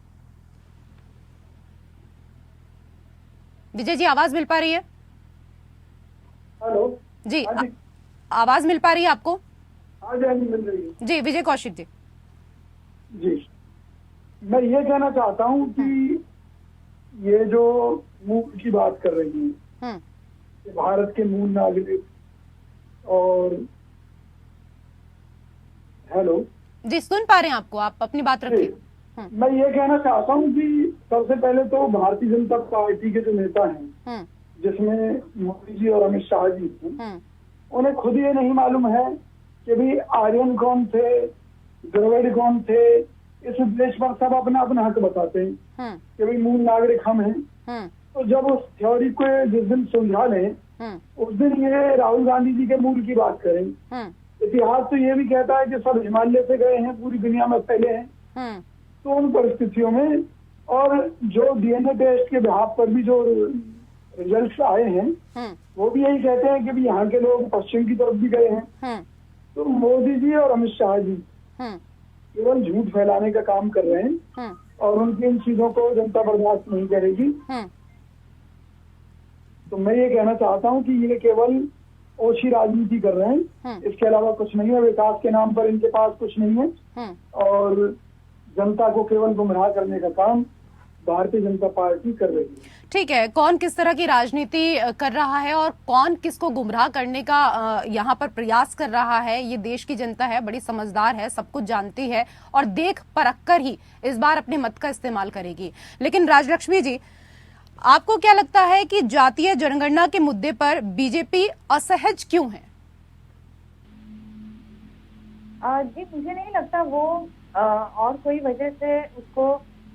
विजय जी, आवाज मिल पा रही है? हेलो जी, आवाज मिल पा रही है आपको? हाँ जी, मिल रही है जी। विजय कौशिक जी जी, मैं ये कहना चाहता हूँ कि ये जो मूल की बात कर रही है, भारत के मूल नागरिक और हेलो जी, सुन पा रहे हैं आपको, आप अपनी बात रखिए। मैं ये कहना चाहता हूँ कि सबसे पहले तो भारतीय जनता पार्टी के जो नेता हैं, जिसमें मोदी जी और अमित शाह जी हैं, उन्हें खुद ये नहीं मालूम है कि भी आर्यन कौन थे, द्रविड़ कौन थे। इस देश पर सब अपना अपना हक बताते हैं कि भाई मूल नागरिक हम हैं। तो जब उस थ्योरी को जिस दिन सुलझा लें, उस दिन ये राहुल गांधी जी के मूल की बात करें। इतिहास तो ये भी कहता है कि सब हिमालय से गए हैं, पूरी दुनिया में फैले हैं। तो उन परिस्थितियों में और जो डीएनए टेस्ट के बिहाफ पर भी जो रिजल्ट्स आए हैं, वो भी यही कहते हैं कि भी यहाँ के लोग पश्चिम की तरफ भी गए हैं। तो मोदी जी और अमित शाह जी केवल झूठ फैलाने का काम कर रहे हैं और उनकी इन चीजों को जनता बर्दाश्त नहीं करेगी। तो मैं ये कहना चाहता हूँ कि ये केवल ओछी राजनीति कर रहे हैं, इसके अलावा कुछ नहीं है। विकास के नाम पर इनके पास कुछ नहीं है और जनता को केवल गुमराह करने का काम भारतीय जनता पार्टी कर रही है। ठीक है, कौन किस तरह की राजनीति कर रहा है और कौन किसको गुमराह करने का यहाँ पर प्रयास कर रहा है, ये देश की जनता है, बड़ी समझदार है, सब कुछ जानती है और देख परख कर ही इस बार अपने मत का इस्तेमाल करेगी। लेकिन राजलक्ष्मी जी, आपको क्या लगता है कि जातीय जनगणना के मुद्दे पर बीजेपी असहज क्यों है? जी मुझे नहीं लगता वो और कोई वजह से उसको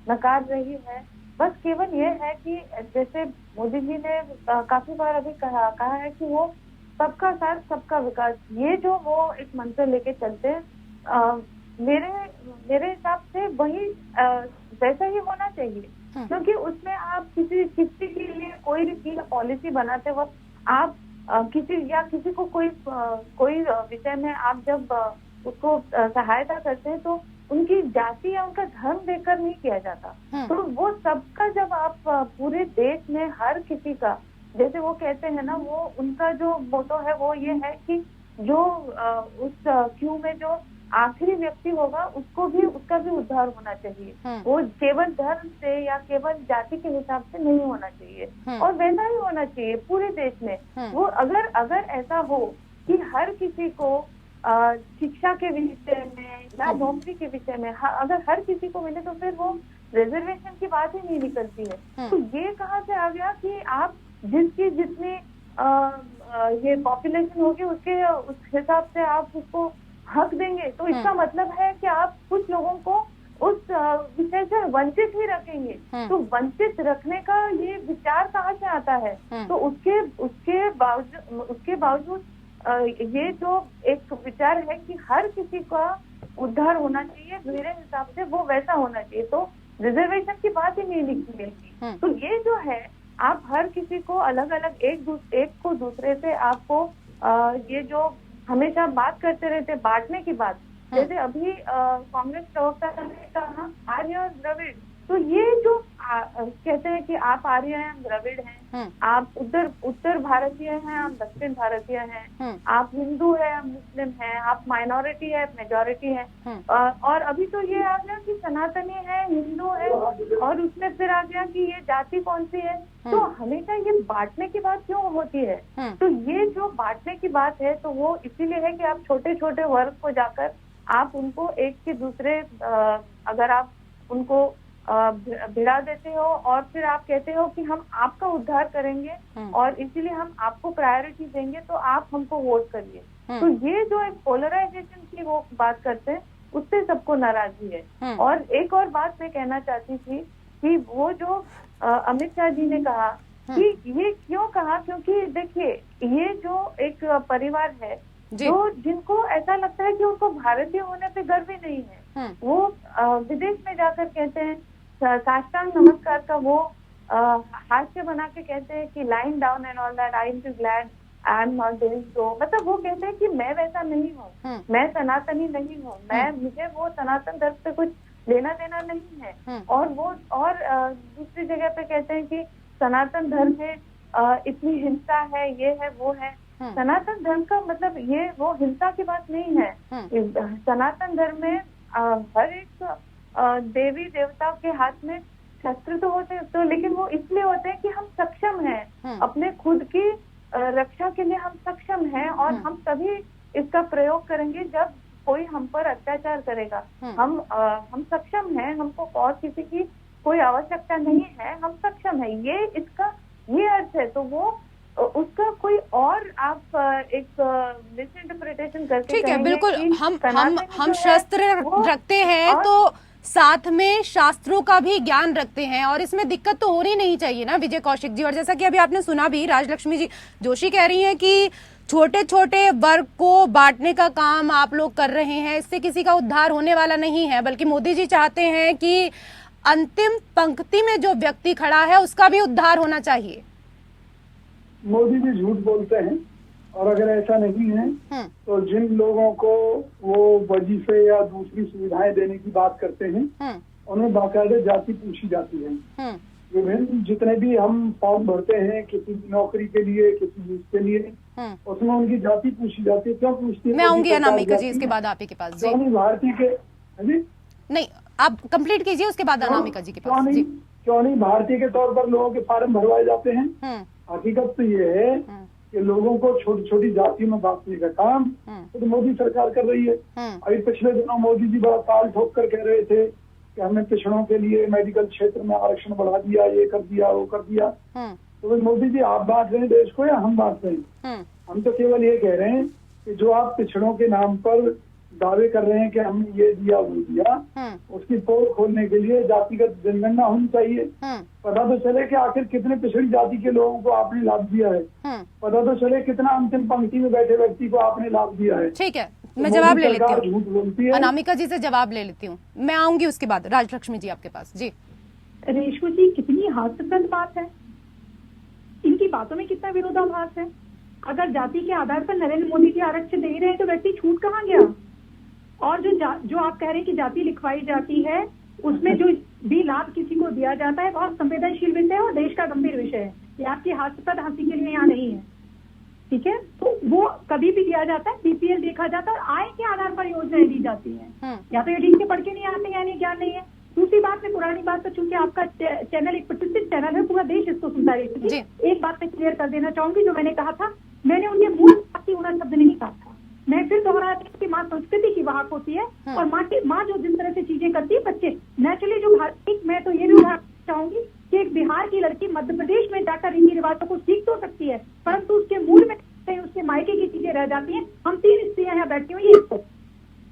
नकार रही है। बस केवल ये है कि जैसे मोदी जी ने काफी बार अभी कहा है कि वो सबका साथ सबका विकास, ये जो वो एक मंत्र लेके चलते हैं, मेरे हिसाब से वही वैसा ही होना चाहिए। क्योंकि उसमें आप किसी के लिए कोई भी पॉलिसी बनाते वक्त आप किसी को कोई विषय में आप जब उसको सहायता करते हैं तो उनकी जाति या उनका धर्म देखकर नहीं किया जाता। तो वो सबका जब आप पूरे देश में हर किसी का, जैसे वो कहते हैं ना, वो उनका जो मोटो है वो ये है कि जो उस क्यू में जो आखिरी व्यक्ति होगा उसका भी उद्धार होना चाहिए। वो केवल धर्म से या केवल जाति के हिसाब से नहीं होना चाहिए और वैसा ही होना चाहिए पूरे देश में। वो अगर ऐसा हो कि हर किसी को शिक्षा के विषय में या नौकरी के विषय में अगर हर किसी को मिले तो फिर वो रिजर्वेशन की बात ही नहीं निकलती है। तो ये कहाँ से आ गया कि आप जिसकी जितनी ये पॉपुलेशन होगी उस हिसाब से आप उसको हक देंगे, तो इसका मतलब है कि आप कुछ लोगों को उस विषय से वंचित ही रखेंगे। तो वंचित रखने का ये विचार कहाँ से आता है? तो उसके बावजूद ये जो एक विचार है कि हर किसी का उद्धार होना चाहिए, मेरे हिसाब से वो वैसा होना चाहिए। तो रिजर्वेशन की बात ही नहीं निकलेगी। तो ये जो है, आप हर किसी को अलग अलग एक को दूसरे से आपको ये जो हमेशा बात करते रहते बांटने की बात, जैसे अभी कांग्रेस प्रवक्ता ने कहा आर्य और द्रविड़, तो ये जो कहते हैं कि आप आर्य हैं, द्रविड़ हैं, आप उत्तर भारतीय हैं, आप दक्षिण भारतीय हैं, आप हिंदू है, आप मुस्लिम हैं, आप माइनॉरिटी है, मेजॉरिटी है, और अभी तो ये आ गया कि सनातनी है, हिंदू है, और उसमें फिर आ गया कि ये जाति कौन सी है। तो हमेशा ये बांटने की बात क्यों होती है? तो ये जो बांटने की बात है तो वो इसीलिए है कि आप छोटे छोटे वर्ग को जाकर आप उनको एक के दूसरे अगर आप उनको भिड़ा देते हो और फिर आप कहते हो कि हम आपका उद्धार करेंगे और इसीलिए हम आपको प्रायोरिटी देंगे, तो आप हमको वोट करिए। तो ये जो एक पोलराइजेशन की वो बात करते हैं, उससे सबको नाराजगी है। और एक और बात मैं कहना चाहती थी कि वो जो अमित शाह जी ने कहा कि ये क्यों कहा, क्योंकि देखिए ये जो एक परिवार है जो जिनको ऐसा लगता है कि उनको भारतीय होने पे गर्व ही नहीं है, वो विदेश में जाकर कहते हैं साष्टांग नमस्कार का वो हास्य बना के कहते हैं कि line down and all that, I am glad I am not doing so. मतलब वो कहते हैं कि मैं वैसा नहीं हूँ, मैं सनातनी नहीं हूँ, मुझे वो सनातन धर्म से कुछ लेना देना नहीं है। और दूसरी जगह पे कहते हैं कि सनातन धर्म में इतनी हिंसा है, ये है वो है। सनातन धर्म का मतलब ये वो हिंसा की बात नहीं है। सनातन धर्म में हर एक देवी देवता के हाथ में शस्त्र तो होते हैं, तो लेकिन वो इसलिए होते हैं कि हम सक्षम हैं, अपने खुद की रक्षा के लिए हम सक्षम हैं, और हम तभी इसका प्रयोग करेंगे जब कोई हम पर अत्याचार करेगा। हम सक्षम हैं, हमको और किसी की कोई आवश्यकता नहीं है, हम सक्षम है, ये अर्थ है। तो वो उसका कोई और आप एक मिस इंटरप्रिटेशन करके ठीक है, बिल्कुल हम शस्त्र रखते हैं तो साथ में शास्त्रों का भी ज्ञान रखते हैं, और इसमें दिक्कत तो होनी नहीं चाहिए ना विजय कौशिक जी। और जैसा कि अभी आपने सुना भी, राजलक्ष्मी जी जोशी कह रही हैं कि छोटे छोटे वर्ग को बांटने का काम आप लोग कर रहे हैं, इससे किसी का उद्धार होने वाला नहीं है, बल्कि मोदी जी चाहते हैं कि अंतिम पंक्ति में जो व्यक्ति खड़ा है उसका भी उद्धार होना चाहिए। मोदी जी झूठ बोलते हैं और अगर ऐसा नहीं है तो जिन लोगों को वो वजीफे या दूसरी सुविधाएं देने की बात करते हैं उन्हें बाकायदे जाति पूछी जाती है। विभिन्न जितने भी हम फॉर्म भरते हैं किसी भी नौकरी के लिए, किसी चीज के लिए, उसमें उनकी जाति पूछी जाती है। क्यों पूछती है? मैं आऊंगी अनामिका जी इसके बाद आप ही के पास। जी भारतीय के नहीं, आप कंप्लीट कीजिए उसके बाद अनामिका जी के पास। क्यों नहीं भारतीय के तौर पर लोगों के फार्म भरवाए जाते हैं? हकीकत तो ये है कि लोगों को छोटी छोटी जातियों में बांटने का काम तो मोदी सरकार कर रही है। अभी पिछले दिनों मोदी जी बड़ा ताल ठोक कर कह रहे थे कि हमने पिछड़ों के लिए मेडिकल क्षेत्र में आरक्षण बढ़ा दिया, ये कर दिया, वो कर दिया। तो मोदी जी आप बांट रहे हैं देश को या हम बांट रहे हैं? हम तो केवल ये कह रहे हैं कि जो आप पिछड़ों के नाम पर दावे कर रहे हैं कि हमने ये दिया वो दिया, उसकी पोल खोलने के लिए जातिगत जनगणना होनी चाहिए। पता तो चले कि आखिर कितने पिछड़ी जाति के लोगों को आपने लाभ दिया है, पता तो चले कितना अंतिम पंक्ति में बैठे व्यक्ति को आपने लाभ दिया है। ठीक है, मैं जवाब ले लेती हूँ, अनामिका जी से जवाब ले लेती हूँ। मैं आऊंगी उसके बाद राजलक्ष्मी जी आपके पास। जी रेशमा जी, कितनी हास्यास्पद बात है, इनकी बातों में कितना विरोधाभास है। अगर जाति के आधार पर नरेंद्र मोदी जी आरक्षण दे रहे हैं तो व्यक्ति छूट कहाँ गया? और जो आप कह रहे हैं कि जाति लिखवाई जाती है, उसमें जो भी लाभ किसी को दिया जाता है बहुत संवेदनशील विषय है और देश का गंभीर विषय है। ये आपकी हास्यास्पद हंसी के लिए यहाँ नहीं है, ठीक है? तो वो कभी भी दिया जाता है, बीपीएल देखा जाता है और आय के आधार पर योजनाएं दी जाती हैं। या तो ये ठीक से पढ़ के नहीं आते यानी ज्ञान नहीं है। दूसरी बात में पुरानी बात तो चूंकि आपका चैनल एक प्रतिष्ठित चैनल है, पूरा देश इसको सुनता है। एक बात मैं क्लियर कर देना चाहूंगी, जो मैंने कहा था, मैंने उनके मूल जाति होना शब्द नहीं कहा था। मैं फिर दोहराती हूँ कि माँ संस्कृति की वाहक होती है और माँ जो जिस तरह से चीजें करती है, बच्चे नेचुरली जो मैं तो ये भी उदाहरण चाहूंगी कि एक बिहार की लड़की मध्य प्रदेश में जाकर रीति रिवाजों को सीख तो सकती है, परंतु उसके मूल में उसके मायके की चीजें रह जाती हैं। हम 3 स्त्रियां यहाँ बैठी हुई हैं,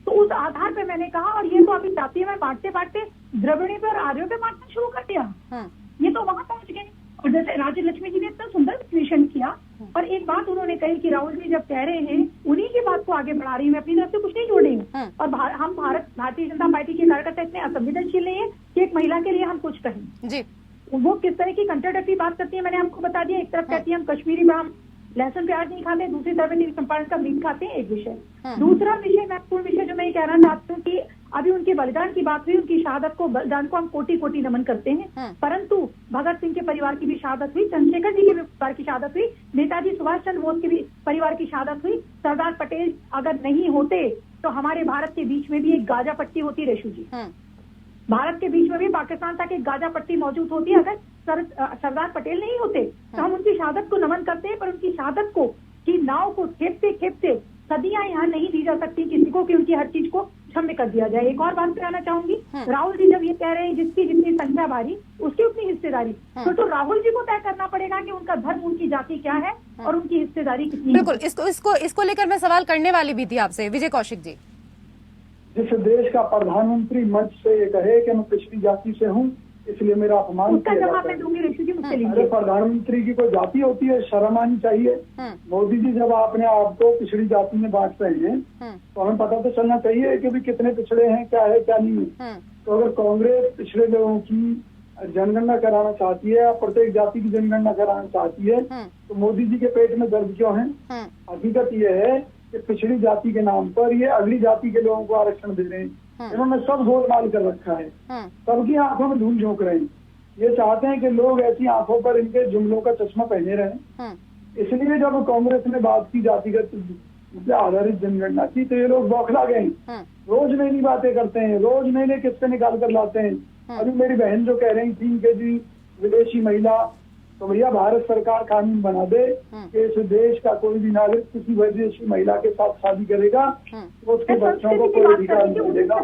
तो उस आधार पे मैंने कहा, और ये तो अभी जातीय में बांटते बांटते द्रविड़ी पे और आर्यों पे बांटना शुरू कर दिया। ये तो वहां पहुंच गए। और जैसे राजलक्ष्मी जी ने इतना सुंदर विश्लेषण किया, और एक बात उन्होंने कही कि राहुल जी जब कह रहे हैं उन्हीं की बात को आगे बढ़ा रही हूँ, मैं अपनी तरफ से कुछ नहीं जोड़ रही हूँ। और हम भारतीय जनता पार्टी के कार्यकर्ता इतने असंवेदनशील नहीं है कि एक महिला के लिए हम कुछ कहें। जी वो किस तरह की कंट्राडिक्टरी बात करती है मैंने आपको बता दिया। एक तरफ कहती है हम कश्मीरी ब्राह्मण लहसुन प्याज नहीं खाते, दूसरी तरफ नील चंपारण का मीट खाते हैं। एक विषय। दूसरा विषय, महत्वपूर्ण विषय जो मैं ये कहना चाहती हूँ कि अभी उनके बलिदान की बात हुई, उनकी शहादत को, बलिदान को हम कोटि कोटि नमन करते हैं, परंतु भगत सिंह के परिवार की भी शहादत हुई, चंद्रशेखर जी के परिवार की शहादत हुई, नेताजी सुभाष चंद्र बोस के भी परिवार की शहादत हुई। सरदार पटेल अगर नहीं होते तो हमारे भारत के बीच में भी एक गाजा पट्टी होती। रेशु जी, भारत के बीच में भी पाकिस्तान तक एक गाजा पट्टी मौजूद होती है। अगर सरदार पटेल नहीं होते तो हम उनकी शहादत को नमन करते हैं, पर उनकी शहादत को की नाव को खेपते खेपते सदियां यहाँ नहीं दी जा सकती किसी को कि उनकी हर चीज को क्षम्य कर दिया जाए। एक और बात कहना चाहूंगी, राहुल जी जब ये कह रहे हैं जिसकी जितनी संख्या भारी उसकी उतनी हिस्सेदारी, तो राहुल जी को तय करना पड़ेगा कि उनका धर्म, उनकी जाति क्या है और उनकी हिस्सेदारी कितनी। बिल्कुल, इसको लेकर मैं सवाल करने वाली भी थी आपसे, विजय कौशिक जी। जिस देश का प्रधानमंत्री मंच से ये कहे कि मैं पिछड़ी जाति से हूँ इसलिए मेरा अपमान किया जाता है। अरे प्रधानमंत्री की कोई जाति होती है? शर्म आनी चाहिए। मोदी जी जब आपने आपको पिछड़ी जाति में बांट रहे हैं तो हमें पता तो चलना चाहिए कि भी कितने पिछड़े हैं, क्या है क्या नहीं है। तो अगर कांग्रेस पिछड़े लोगों की जनगणना कराना चाहती है, प्रत्येक जाति की जनगणना कराना चाहती है, तो मोदी जी के पेट में दर्द क्यों है? हकीकत यह है कि पिछड़ी जाति के नाम पर ये अगली जाति के लोगों को आरक्षण दे रहे हैं। इन्होंने सब गोलमाल कर रखा है, सबकी आंखों में धूल झोंक रहे हैं। ये चाहते हैं कि लोग ऐसी आंखों पर इनके जुमलों का चश्मा पहने रहें। इसलिए जब कांग्रेस ने बात की जातिगत आधारित जनगणना की तो ये लोग बौखला गए। रोज नई नई बातें करते हैं, रोज नए नए किस्से निकाल कर लाते हैं। अभी मेरी बहन जो कह रही थी कि जी विदेशी महिला, तो भैया भारत सरकार कानून बना दे कि इस देश का कोई भी नागरिक किसी विदेशी महिला के साथ शादी करेगा तो उसके बच्चों को कोई अधिकार नहीं मिलेगा।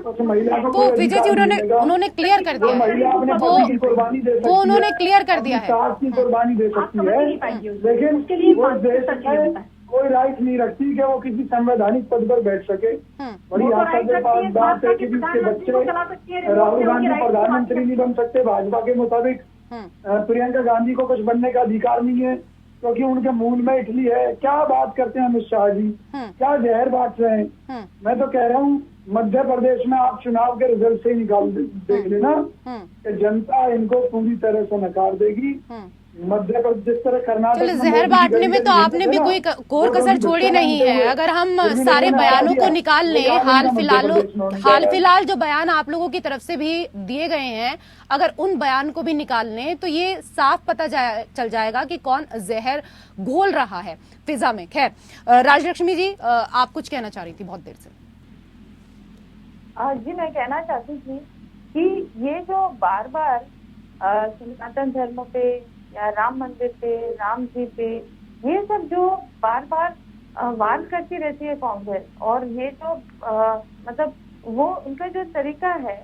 उस महिला को वो विजय जी उन्होंने क्लियर कर दिया, महिला अपने पति की कुर्बानी दे सकती है, वो उन्होंने क्लियर कर दिया है, सास की कुर्बानी दे सकती है, लेकिन वो देश में कोई राइट नहीं रखती कि वो किसी संवैधानिक पद पर बैठ सके। बड़ी आशा के पास बात है कि उसके बच्चे राहुल गांधी प्रधानमंत्री नहीं बन सकते भाजपा के मुताबिक, प्रियंका गांधी को कुछ बनने का अधिकार नहीं है क्योंकि उनके मूल में इटली है। क्या बात करते हैं अमित शाह जी, क्या जहर बांट रहे हैं। मैं तो कह रहा हूँ मध्य प्रदेश में आप चुनाव के रिजल्ट से निकाल देख लेना कि जनता इनको पूरी तरह से नकार देगी। मध्य प्रदेश जिस तरह कर्नाटक चलो, जहर बांटने में तो आपने भी कोई कोर कसर छोड़ी नहीं है। अगर हम सारे बयानों को निकाल लें, हाल फिलहाल जो बयान आप लोगों की तरफ से भी दिए गए हैं, अगर उन बयान को भी निकाल लें तो ये साफ पता चल जाएगा कि कौन जहर घोल रहा है फिजा में। खैर, राजलक्ष्मी जी, आप कुछ कहना चाह रही थी बहुत देर से। जी, मैं कहना चाहती थी कि ये जो बार बार सनातन धर्म पे या राम मंदिर पे, राम जी पे, ये सब जो बार बार वार करती रहती है कांग्रेस, और ये जो मतलब वो उनका जो तरीका है,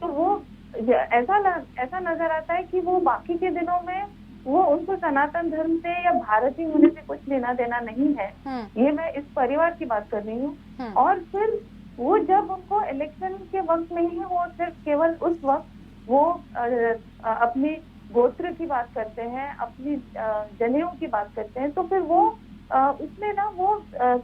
तो वो ऐसा नजर आता है कि वो बाकी के दिनों में वो उनको सनातन धर्म से या भारतीय होने से कुछ लेना देना नहीं है। ये मैं इस परिवार की बात कर रही हूँ। और फिर वो जब उनको इलेक्शन के वक्त में ही वो सिर्फ केवल उस वक्त वो अपनी गोत्र की बात करते हैं, अपनी जनेऊ की बात करते हैं, तो फिर वो उसमें ना वो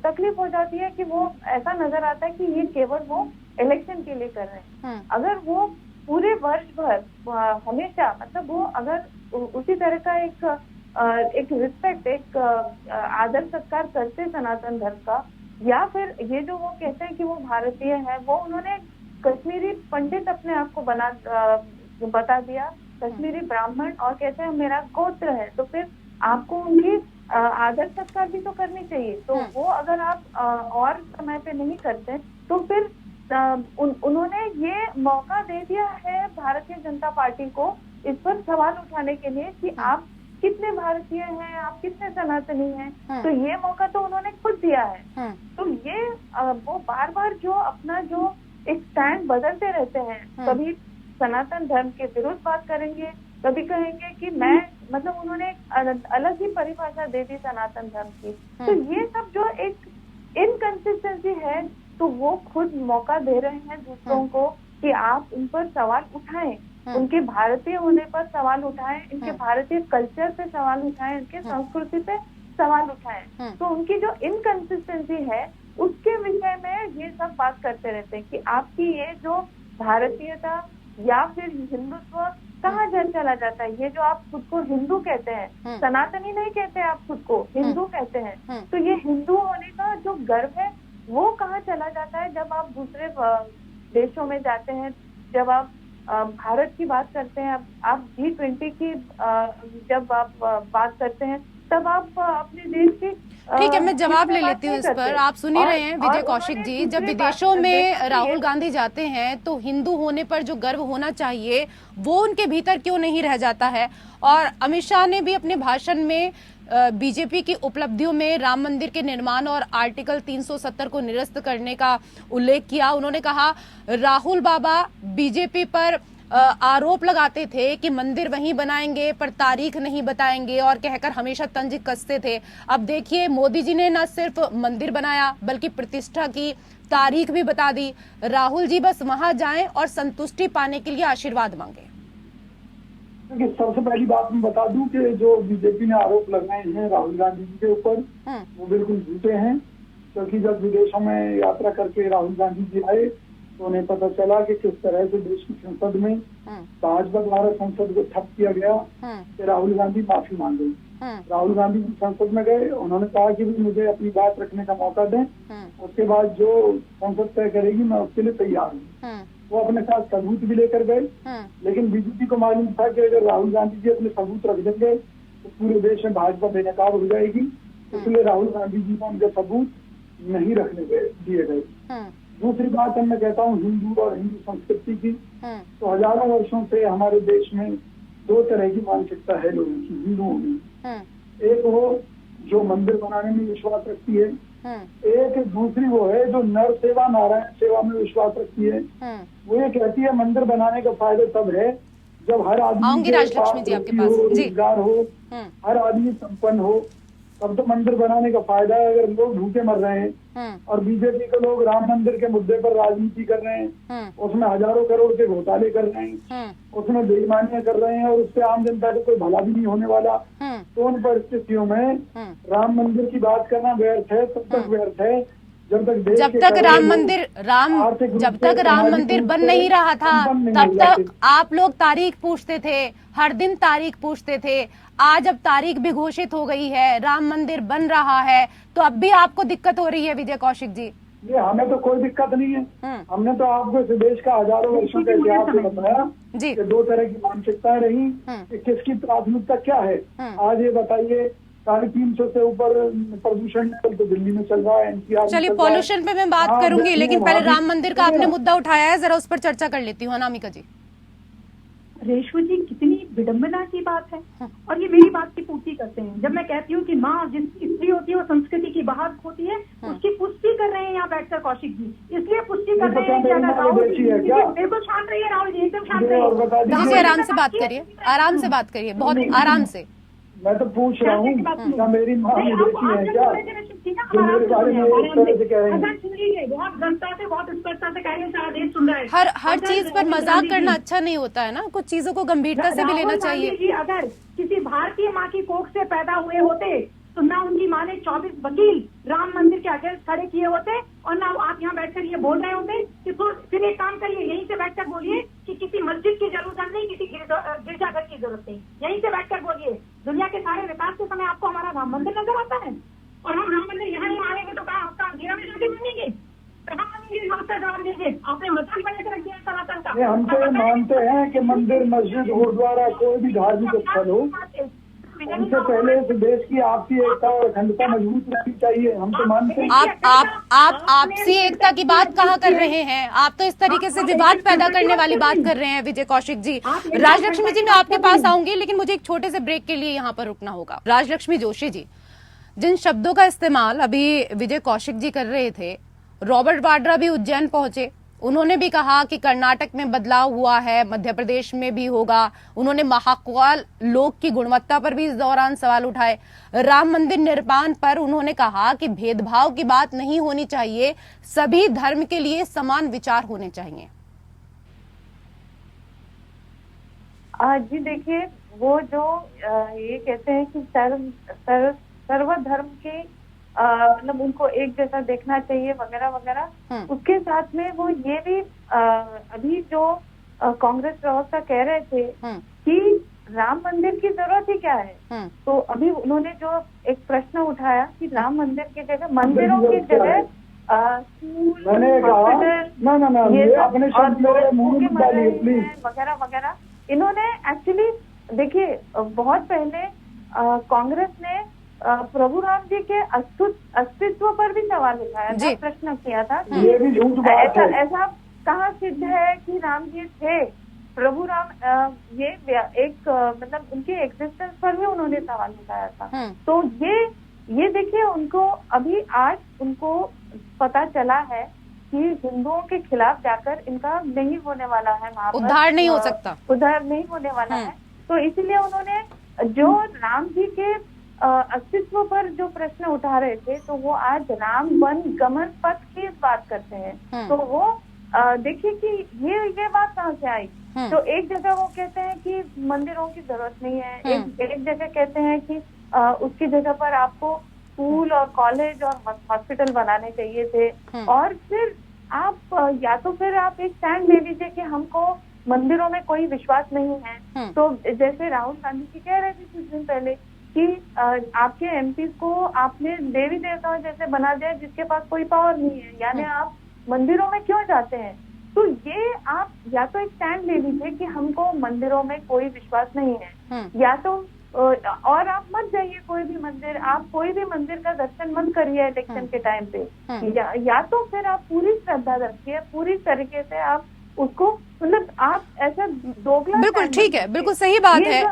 तकलीफ हो जाती है कि वो ऐसा नजर आता है कि ये केवल वो इलेक्शन के लिए कर रहे हैं। अगर वो पूरे वर्ष भर हमेशा, मतलब वो अगर उसी तरह का एक रिस्पेक्ट, एक आदर सत्कार करते सनातन धर्म का, या फिर ये जो वो कहते हैं कि वो भारतीय है, वो उन्होंने कश्मीरी पंडित अपने आप को बता दिया, कश्मीरी ब्राह्मण, और कहते हैं मेरा गोत्र है, तो फिर आपको उनकी आदर सत्कार भी तो करनी चाहिए। तो वो अगर आप और समय पे नहीं करते तो फिर उन्होंने ये मौका दे दिया है भारतीय जनता पार्टी को इस पर सवाल उठाने के लिए कि आप कितने भारतीय हैं, आप कितने सनातनी हैं। तो ये मौका तो उन्होंने खुद दिया है। तो ये वो बार बार जो अपना जो एक स्टैंड बदलते रहते हैं, कभी सनातन धर्म के विरुद्ध बात करेंगे, कभी कहेंगे कि मैं, मतलब उन्होंने एक अलग ही परिभाषा दे दी सनातन धर्म की। तो ये सब जो एक इनकंसिस्टेंसी है, तो वो खुद मौका दे रहे हैं दूसरों को कि आप उन पर सवाल उठाएं, उनके भारतीय होने पर सवाल उठाएं, इनके भारतीय कल्चर पे सवाल उठाएं, इनके संस्कृति पे सवाल उठाएं। तो उनकी जो इनकंसिस्टेंसी है उसके विषय में ये सब बात करते रहते हैं कि आपकी ये जो भारतीयता या फिर हिंदुत्व कहाँ चला जाता है। ये जो आप खुद को हिंदू कहते हैं, सनातनी नहीं कहते आप खुद को, हिंदू कहते हैं, तो ये हिंदू होने का जो गर्व है वो कहाँ चला जाता है जब आप दूसरे देशों में जाते हैं, जब आप भारत की बात करते हैं, आप G20 की जब आप बात करते हैं, तब आप अपने देश की ठीक है, मैं जवाब ले लेती हूँ इस पर। आप सुन ही रहे हैं विजय कौशिक जी, जब विदेशों में राहुल गांधी जाते हैं तो हिंदू होने पर जो गर्व होना चाहिए वो उनके भीतर क्यों नहीं रह जाता है। और अमित शाह ने भी अपने भाषण में बीजेपी की उपलब्धियों में राम मंदिर के निर्माण और आर्टिकल 370 को निरस्त करने का उल्लेख किया। उन्होंने कहा राहुल बाबा बीजेपी पर आरोप लगाते थे कि मंदिर वहीं बनाएंगे पर तारीख नहीं बताएंगे, और कहकर हमेशा तंज कसते थे। अब देखिए, मोदी जी ने न सिर्फ मंदिर बनाया बल्कि प्रतिष्ठा की तारीख भी बता दी। राहुल जी बस वहां जाएं और संतुष्टि पाने के लिए आशीर्वाद मांगे। सबसे पहली बात मैं बता दूं कि जो बीजेपी ने आरोप लगाए हैं राहुल गांधी जी के ऊपर, वो बिल्कुल झूठे हैं। क्योंकि जब विदेशों में यात्रा करके राहुल गांधी जी आए तो उन्हें पता चला कि किस तरह से देश की संसद में भाजपा द्वारा संसद को ठप किया गया कि राहुल गांधी माफी मांगे। राहुल गांधी जी संसद में गए, उन्होंने कहा कि मुझे अपनी बात रखने का मौका दें, उसके बाद जो संसद तय करेगी मैं उसके लिए तैयार हूँ। वो अपने साथ सबूत भी लेकर गए, लेकिन बीजेपी को मालूम था कि अगर राहुल गांधी जी अपने सबूत रख देंगे तो पूरे देश में भाजपा बेनकाब हो जाएगी, इसलिए राहुल गांधी जी को उनके सबूत नहीं रखने दिए गए। दूसरी बात मैं कहता हूँ हिंदू और हिंदू संस्कृति की, तो हजारों वर्षों से हमारे देश में दो तरह की मानसिकता है लोगों की, हिंदुओं में। एक वो जो मंदिर बनाने में विश्वास रखती है, एक दूसरी वो है जो नर सेवा नारायण सेवा में विश्वास रखती है। वो ये कहती है मंदिर बनाने का फायदा तब है जब हर आदमी के पास रोजगार हो, हर आदमी संपन्न हो, तब तो मंदिर बनाने का फायदा है। अगर लोग भूखे मर रहे हैं और बीजेपी के लोग राम मंदिर के मुद्दे पर राजनीति कर रहे हैं, उसमें हजारों करोड़ के घोटाले कर रहे हैं, उसमें बेईमानियां कर रहे हैं और उससे आम जनता को कोई भला भी नहीं होने वाला, तो उन परिस्थितियों में राम मंदिर की बात करना व्यर्थ है, तब तक व्यर्थ है जब तक राम मंदिर बन नहीं रहा था तब तक आप लोग तारीख पूछते थे, हर दिन तारीख पूछते थे। आज अब तारीख भी घोषित हो गई है, राम मंदिर बन रहा है, तो अब भी आपको दिक्कत हो रही है विजय कौशिक जी? ये हमें तो कोई दिक्कत नहीं है। हमने तो आपको इस देश का हजारों वर्षों का इतिहास से बताया कि दो तरह की मानसिकताएं रही, कि किसकी प्राथमिकता क्या है। आज ये बताइए 350 से ऊपर प्रदूषण तो दिल्ली में चल रहा है, एनसीआर। चलिए पॉल्यूशन पे मैं बात करूंगी, लेकिन पहले राम मंदिर का आपने मुद्दा उठाया है, जरा उस पर चर्चा कर लेती हूँ। अनामिका जी। रेशु जी, कितनी विडंबना की बात है, और ये मेरी बात की पूर्ति करते हैं। जब मैं कहती हूँ कि माँ जिसकी स्त्री होती है वो संस्कृति की बाहर होती है, उसकी पुष्टि कर रहे हैं यहाँ बैठकर कौशिक जी। इसलिए पुष्टि कर रहे हैं कि अगर राहुल जी बिल्कुल शांत रहिए, राहुल जी एकदम शांत रहिए, आराम से बात करिए, आराम से बात करिए, बहुत आराम से। मैं तो पूछ रहा हूँ क्या मेरी माँ विदेशी है क्या? बहुत गंभीरता से, बहुत स्पष्टता से कह रहे हैं, सारा देश सुन रहा है। हर चीज पर मजाक करना अच्छा नहीं होता है ना, कुछ चीजों को गंभीरता से भी लेना चाहिए। अगर किसी भारतीय माँ की कोख से पैदा हुए होते तो ना उनकी माँ ने 24 वकील राम मंदिर के अगेंस्ट खड़े किए होते, और ना आप यहाँ बैठकर ये बोल रहे होते कि फिर एक काम करिए, यहीं से बैठकर बोलिए कि किसी मस्जिद की जरूरत नहीं, किसी गिरजाघर की जरूरत नहीं, यहीं से बैठकर बोलिए। दुनिया के सारे विकास के समय आपको हमारा राम मंदिर नजर आता है, और हम राम मंदिर यहाँ नहीं मानेंगे तो कहा आपका अंधेरा में जाके मानेंगे? जवाब दीजिए, आपने मकान बना के रख दिया सनातन का। हम तो मानते हैं कि मंदिर, मस्जिद, गुरुद्वारा, कोई भी धार्मिक स्थल हो, उनसे पहले इस देश की आपसी एकता और अखंडता मजबूत रहनी चाहिए। हम तो मानते हैं। आप आपसी एकता की बात कहाँ कर रहे हैं? आप तो इस तरीके से विवाद पैदा करने वाली बात कर रहे हैं विजय कौशिक जी। राजलक्ष्मी जी, मैं आपके पास आऊंगी, लेकिन मुझे एक छोटे से ब्रेक के लिए यहाँ पर रुकना होगा। राजलक्ष्मी जोशी जी, जिन शब्दों का इस्तेमाल अभी विजय कौशिक जी कर रहे थे, रॉबर्ट वाड्रा भी उज्जैन पहुंचे, उन्होंने भी कहा कि कर्नाटक में बदलाव हुआ है, मध्य प्रदेश में भी होगा। उन्होंने महाकाल लोक की गुणवत्ता पर भी इस दौरान सवाल उठाए। राम मंदिर निर्माण पर उन्होंने कहा कि भेदभाव की बात नहीं होनी चाहिए, सभी धर्म के लिए समान विचार होने चाहिए। जी देखिए, वो जो ये कहते हैं कि सर्वधर्म के मतलब उनको एक जैसा देखना चाहिए वगैरह वगैरह, उसके साथ में वो ये भी अभी जो कांग्रेस प्रवक्ता कह रहे थे कि राम मंदिर की जरूरत ही क्या है, तो अभी उन्होंने जो एक प्रश्न उठाया कि राम मंदिर की जगह, मंदिरों की जगह स्कूल, वगैरह वगैरह, इन्होंने एक्चुअली देखिए बहुत पहले कांग्रेस ने प्रभु राम जी के अस्तित्व पर भी सवाल उठाया था, प्रश्न किया था कि ऐसा कहाँ सिद्ध है कि राम जी थे। प्रभु राम ये एक मतलब उनके एग्जिस्टेंस पर भी उन्होंने सवाल उठाया था। तो ये देखिए, उनको अभी आज उनको पता चला है कि हिंदुओं के खिलाफ जाकर इनका नहीं होने वाला है, वहाँ पर उद्धार नहीं हो सकता, उद्धार नहीं होने वाला है। तो इसीलिए उन्होंने जो राम जी के अस्तित्व पर जो प्रश्न उठा रहे थे, तो वो आज राम वन गमन पथ की बात करते हैं। तो वो देखिए कि ये बात कहाँ से आई। तो एक जगह वो कहते हैं कि मंदिरों की जरूरत नहीं है, एक जगह कहते हैं कि उसकी जगह पर आपको स्कूल और कॉलेज और हॉस्पिटल बनाने चाहिए थे। और फिर आप या तो फिर आप एक स्टैंड ले लीजिए कि हमको मंदिरों में कोई विश्वास नहीं है। तो जैसे राहुल गांधी जी कह रहे थे कुछ दिन पहले कि आपके एमपी को आपने देवी देवताओं जैसे बना दिया जिसके पास कोई पावर नहीं है, यानी आप मंदिरों में क्यों जाते हैं। तो ये आप या तो एक स्टैंड ले लीजिए कि हमको मंदिरों में कोई विश्वास नहीं है, या तो और आप मत जाइए कोई भी मंदिर, आप कोई भी मंदिर का दर्शन मत करिए इलेक्शन के टाइम पे, या तो फिर आप पूरी श्रद्धा रखिए, पूरी तरीके से आप उसको, मतलब आप ऐसा दोगला, बिल्कुल ठीक है, बिल्कुल सही बात है।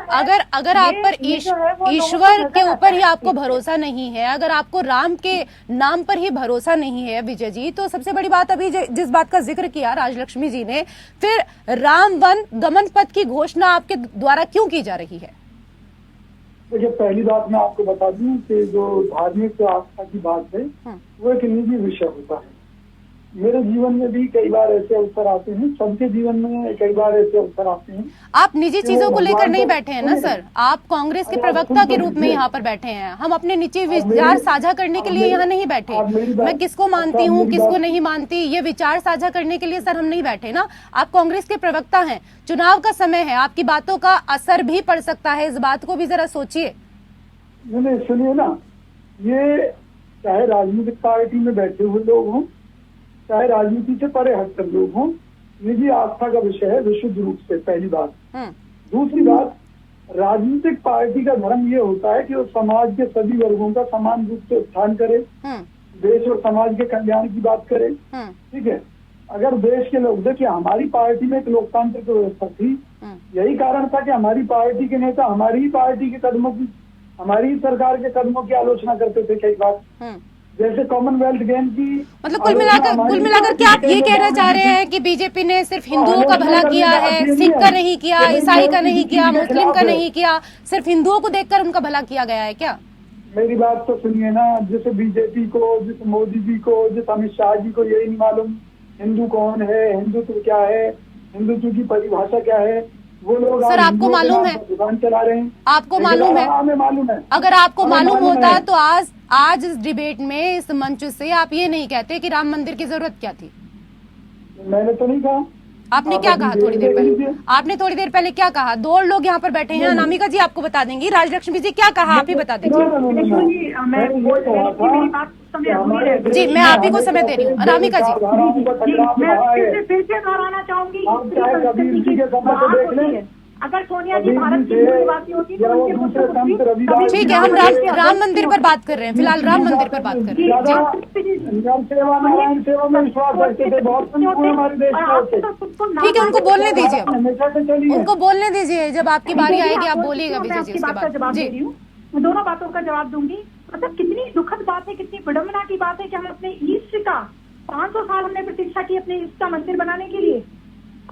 अगर आप पर ईश्वर के ऊपर ही आपको भरोसा नहीं है, अगर आपको राम के नाम पर ही भरोसा नहीं है विजय जी, तो सबसे बड़ी बात अभी जिस बात का जिक्र किया राजलक्ष्मी जी ने, फिर राम वन गमन पथ की घोषणा आपके द्वारा क्यों की जा रही है? देखिए, पहली बात मैं आपको बता दूं कि जो धार्मिक आस्था की बात है वो एक निजी विषय होता है। मेरे जीवन में भी कई बार ऐसे अवसर आते हैं, सबके जीवन में कई बार ऐसे अवसर आते हैं। आप निजी चीजों को लेकर नहीं बैठे हैं ना सर, आप कांग्रेस के प्रवक्ता के रूप में यहाँ पर बैठे हैं। हम अपने निजी विचार साझा करने के लिए यहाँ नहीं बैठे। मैं किसको मानती हूँ किसको नहीं मानती ये विचार साझा करने के लिए सर हम नहीं बैठे ना। आप कांग्रेस के प्रवक्ता हैं, चुनाव का समय है, आपकी बातों का असर भी पड़ सकता है, इस बात को भी जरा सोचिए। नहीं सुनिए ना, ये चाहे राजनीतिक पार्टी में बैठे हुए लोग हों, चाहे राजनीति से परे हटकर लोग हों, निजी आस्था का विषय है विशुद्ध रूप से, पहली बात। दूसरी बात, राजनीतिक पार्टी का धर्म ये होता है कि वो समाज के सभी वर्गों का समान रूप से उत्थान करे, देश और समाज के कल्याण की बात करे। ठीक है, अगर देश के लोग, देखिए हमारी पार्टी में एक लोकतांत्रिक व्यवस्था थी, यही कारण था कि हमारी पार्टी के नेता हमारी ही पार्टी के कदमों की, हमारी ही सरकार के कदमों की आलोचना करते थे कई बार। जैसे कॉमनवेल्थ गेम की, मतलब कुल मिलाकर क्या आप ये कहना चाह रहे हैं कि बीजेपी ने सिर्फ हिंदुओं का भला किया है, सिख का नहीं किया, ईसाई का नहीं किया, मुस्लिम का नहीं किया, सिर्फ हिंदुओं को देखकर उनका भला किया गया है क्या? मेरी बात तो सुनिए ना, जैसे बीजेपी को, जैसे मोदी जी को, जैसे अमित शाह जी को यही नहीं मालूम हिंदू कौन है, हिंदुत्व क्या है, हिंदुत्व की परिभाषा क्या है, वो लोग सर आपको मालूम है, दुकान चला रहे हैं। आपको मालूम है? हमें मालूम है। अगर आपको मालूम होता तो आज इस डिबेट में, इस मंच से आप ये नहीं कहते कि राम मंदिर की जरूरत क्या थी। मैंने तो नहीं कहा। आपने क्या कहा थोड़ी देर पहले? आपने थोड़ी देर पहले क्या कहा? दो लोग यहाँ पर बैठे हैं, अनामिका जी आपको बता देंगी, राजलक्ष्मी जी क्या कहा आप ही बता दीजिए। जी मैं आप ही को समय दे रही हूँ, अनामिका जी। फिर से दोहराना चाहूंगी, अगर सोनिया जी भारत की निवासी होती तो ठीक है, हम राम मंदिर पर बात कर रहे हैं, फिलहाल राम मंदिर पर बात कर रहे हैं। ठीक है, उनको बोलने दीजिए, उनको बोलने दीजिए, जब आपकी बारी आएगी आप बोलिएगा विजय जी उसके बाद। जी मैं दोनों बातों का जवाब दूंगी। मतलब कितनी दुखद बात है, कितनी विडम्बना की बात है कि हम अपने ईस्ट का 500 साल हमने प्रतीक्षा की अपने ईस्ट का मंदिर बनाने के लिए,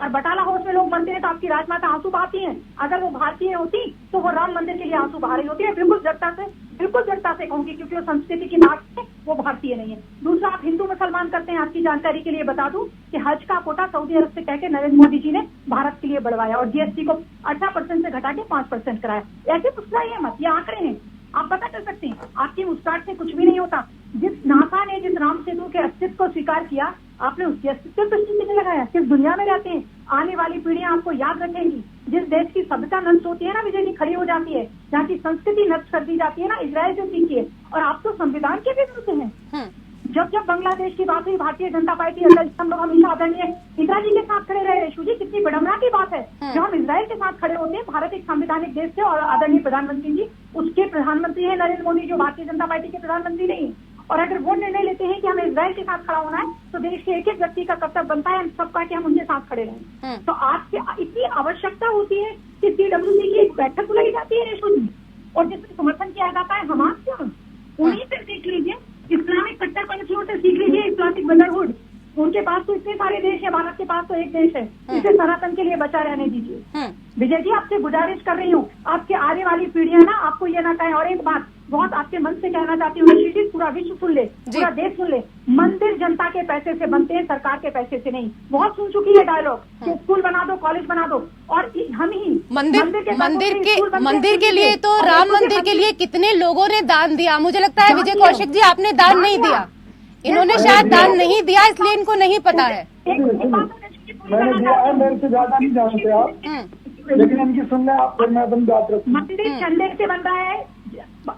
और बटाला हाउस में लोग बनते हैं तो आपकी राजमाता आंसू बहाती हैं। अगर वो भारतीय होती तो वो राम मंदिर के लिए आंसू बहा रही होती है। बिल्कुल जगता से कहूंगी, क्योंकि वो संस्कृति की बात है, वो भारतीय नहीं है। दूसरा, आप हिंदू मुसलमान करते हैं, आपकी जानकारी के लिए बता दूं कि हज का कोटा सऊदी अरब से कहकर नरेंद्र मोदी जी ने भारत के लिए बढ़वाया और जीएसटी को 18% से घटा के 5% कराया। ऐसे मुस्कुराइए मत, ये आंकड़े हैं, आप पता कर सकते हैं। आपकी मुस्कुराहट से कुछ भी नहीं होता। जिस नासा ने जिस राम सेतु के अस्तित्व को स्वीकार किया, आपने उसके अस्तित्व पर नहीं लगाया। किस दुनिया में रहते हैं, आने वाली पीढ़ियां आपको याद रखेंगी। जिस देश की सभ्यता नष्ट होती है ना, विजय जी, खड़ी हो जाती है, जहाँ की संस्कृति नष्ट कर दी जाती है ना, इजराइल से सीखिए। और आप तो संविधान के भी विरुद्ध हैं। जब बांग्लादेश की बात हुई, भारतीय जनता पार्टी हम लोग हमेशा आदरणीय इंदिरा जी के साथ खड़े रहे। रेशू जी, कितनी विडम्बना की बात है, जो हम इजराइल के साथ खड़े होते हैं। भारत एक संवैधानिक देश है और आदरणीय प्रधानमंत्री जी उसके प्रधानमंत्री है नरेंद्र मोदी, जो भारतीय जनता पार्टी के प्रधानमंत्री नहीं। और अगर वो निर्णय लेते हैं कि हमें इजराइल के साथ खड़ा होना है, तो देश के एक एक व्यक्ति का कर्तव्य बनता है हम सबका कि हम उनके साथ खड़े रहें। तो आज इतनी आवश्यकता होती है कि CWC की एक बैठक बुलाई जाती है रेशू जी, और जिसमें समर्थन किया जाता है हमास का। उन्हीं से सीख लीजिए, इस्लामिक कट्टरपंथियों से सीख लीजिए इस्लामिक ब्रदरहुड। उनके पास तो इतने सारे देश है, भारत के पास तो एक देश है। इसे सनातन के लिए बचा रहने दीजिए। विजय जी, आपसे गुजारिश कर रही हूँ, आपके आने वाली पीढ़ियां ना आपको ये ना कहें। और एक बात बहुत आपके मन से कहना चाहती हूँ, पूरा विश्व सुन ले, पूरा देश सुन ले, मंदिर जनता के पैसे से बनते हैं, सरकार के पैसे से नहीं। बहुत सुन चुकी है डायलॉग कि स्कूल बना दो, कॉलेज बना दो, और हम ही मंदिर के लिए तो राम मंदिर के लिए कितने लोगों ने दान दिया। मुझे लगता है विजय कौशिक जी आपने दान नहीं दिया, इन्होंने शायद दान नहीं दिया, इसलिए इनको नहीं पता है। मैंने दिया है, मेरे से ज्यादा नहीं जानते आप, लेकिन इनकी सुन लें आप, फिर मैं अपनी बात रखूं। मंदिर झंडे से बन रहा है,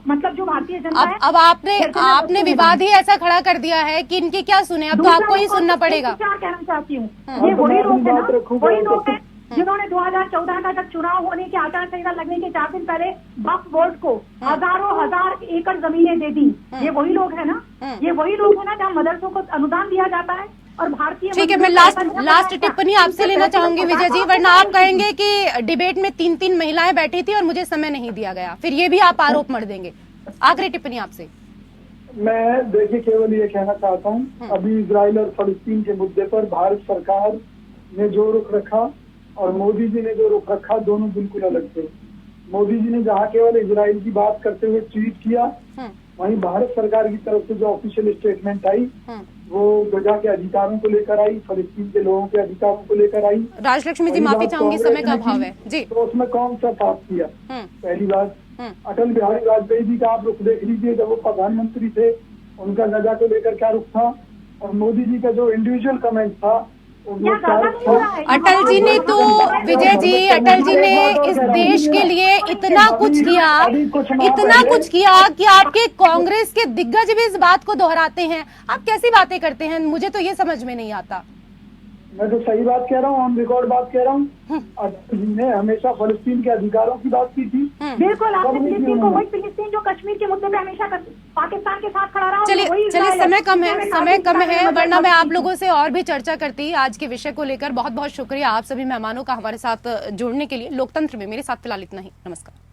मतलब जो भारतीय जनता है। अब आपने विवाद ही ऐसा खड़ा कर दिया है कि इनकी क्या सुने, अब तो आपको ही सुनना पड़ेगा। क्या कहना चाहती हूँ, ये वही लोग हैं ना, वही लोग हैं जिन्होंने 2014 का जब चुनाव होने की आचार संहिता लगने के 4 दिन पहले वक्फ बोर्ड को हजार एकड़ जमीनें दे दी। ये वही लोग है ना, ये वही लोग है ना जहाँ मदरसों को अनुदान दिया जाता है। और भारतीय, ठीक है, मैं लास्ट टिप्पणी आपसे लेना चाहूंगी विजय जी, वरना आप कहेंगे कि डिबेट में 3 महिलाएं बैठी थी और मुझे समय नहीं दिया गया, फिर ये भी आप आरोप मढ़ देंगे। आखिरी टिप्पणी आपसे। मैं देखिए केवल ये कहना चाहता हूँ, अभी इजराइल और फलस्तीन के मुद्दे पर भारत सरकार ने जो रुख रखा और मोदी जी ने जो रुख रखा, दोनों बिल्कुल अलग थे। मोदी जी ने जहाँ केवल इजराइल की बात करते हुए ट्वीट किया, वहीं भारत सरकार की तरफ से जो ऑफिशियल स्टेटमेंट आई वो गजा के अधिकारों को लेकर आई, फलस्तीन के लोगों के अधिकारों को लेकर आई। राजलक्ष्मी जी पहली माफी बात चाहूंगी, कांग्रेस समय का ने अभाव की, है जी। तो उसमें कौन सा साफ किया? पहली बात, अटल बिहारी वाजपेयी जी का आप रुख देख लीजिए, जब वो प्रधानमंत्री थे उनका गजा को लेकर क्या रुख था, और मोदी जी का जो इंडिविजुअल कमेंट था वो क्या रुख था। अटल जी ने तो विजय जी, अटल जी ने इस देश के लिए इतना कुछ किया, इतना कुछ किया कि आपके कांग्रेस के दिग्गज भी इस बात को दोहराते हैं। आप कैसी बातें करते हैं, मुझे तो ये समझ में नहीं आता। मैं तो सही बात कह रहा हूँ, ऑन रिकॉर्ड बात कह रहा हूँ। अटल जी ने हमेशा फलस्तीन के अधिकारों की बात की थी। बिल्कुल, आपने फिलिस्तीन को, वही फिलिस्तीन जो कश्मीर के मुद्दे पे हमेशा पाकिस्तान के साथ खड़ा रहा। चलिए समय कम है, समय कम है, वरना मैं आप लोगों से और भी चर्चा करती आज के विषय को लेकर। बहुत बहुत शुक्रिया आप सभी मेहमानों का हमारे साथ जुड़ने के लिए। लोकतंत्र में मेरे साथ फिलहाल इतना ही। नमस्कार।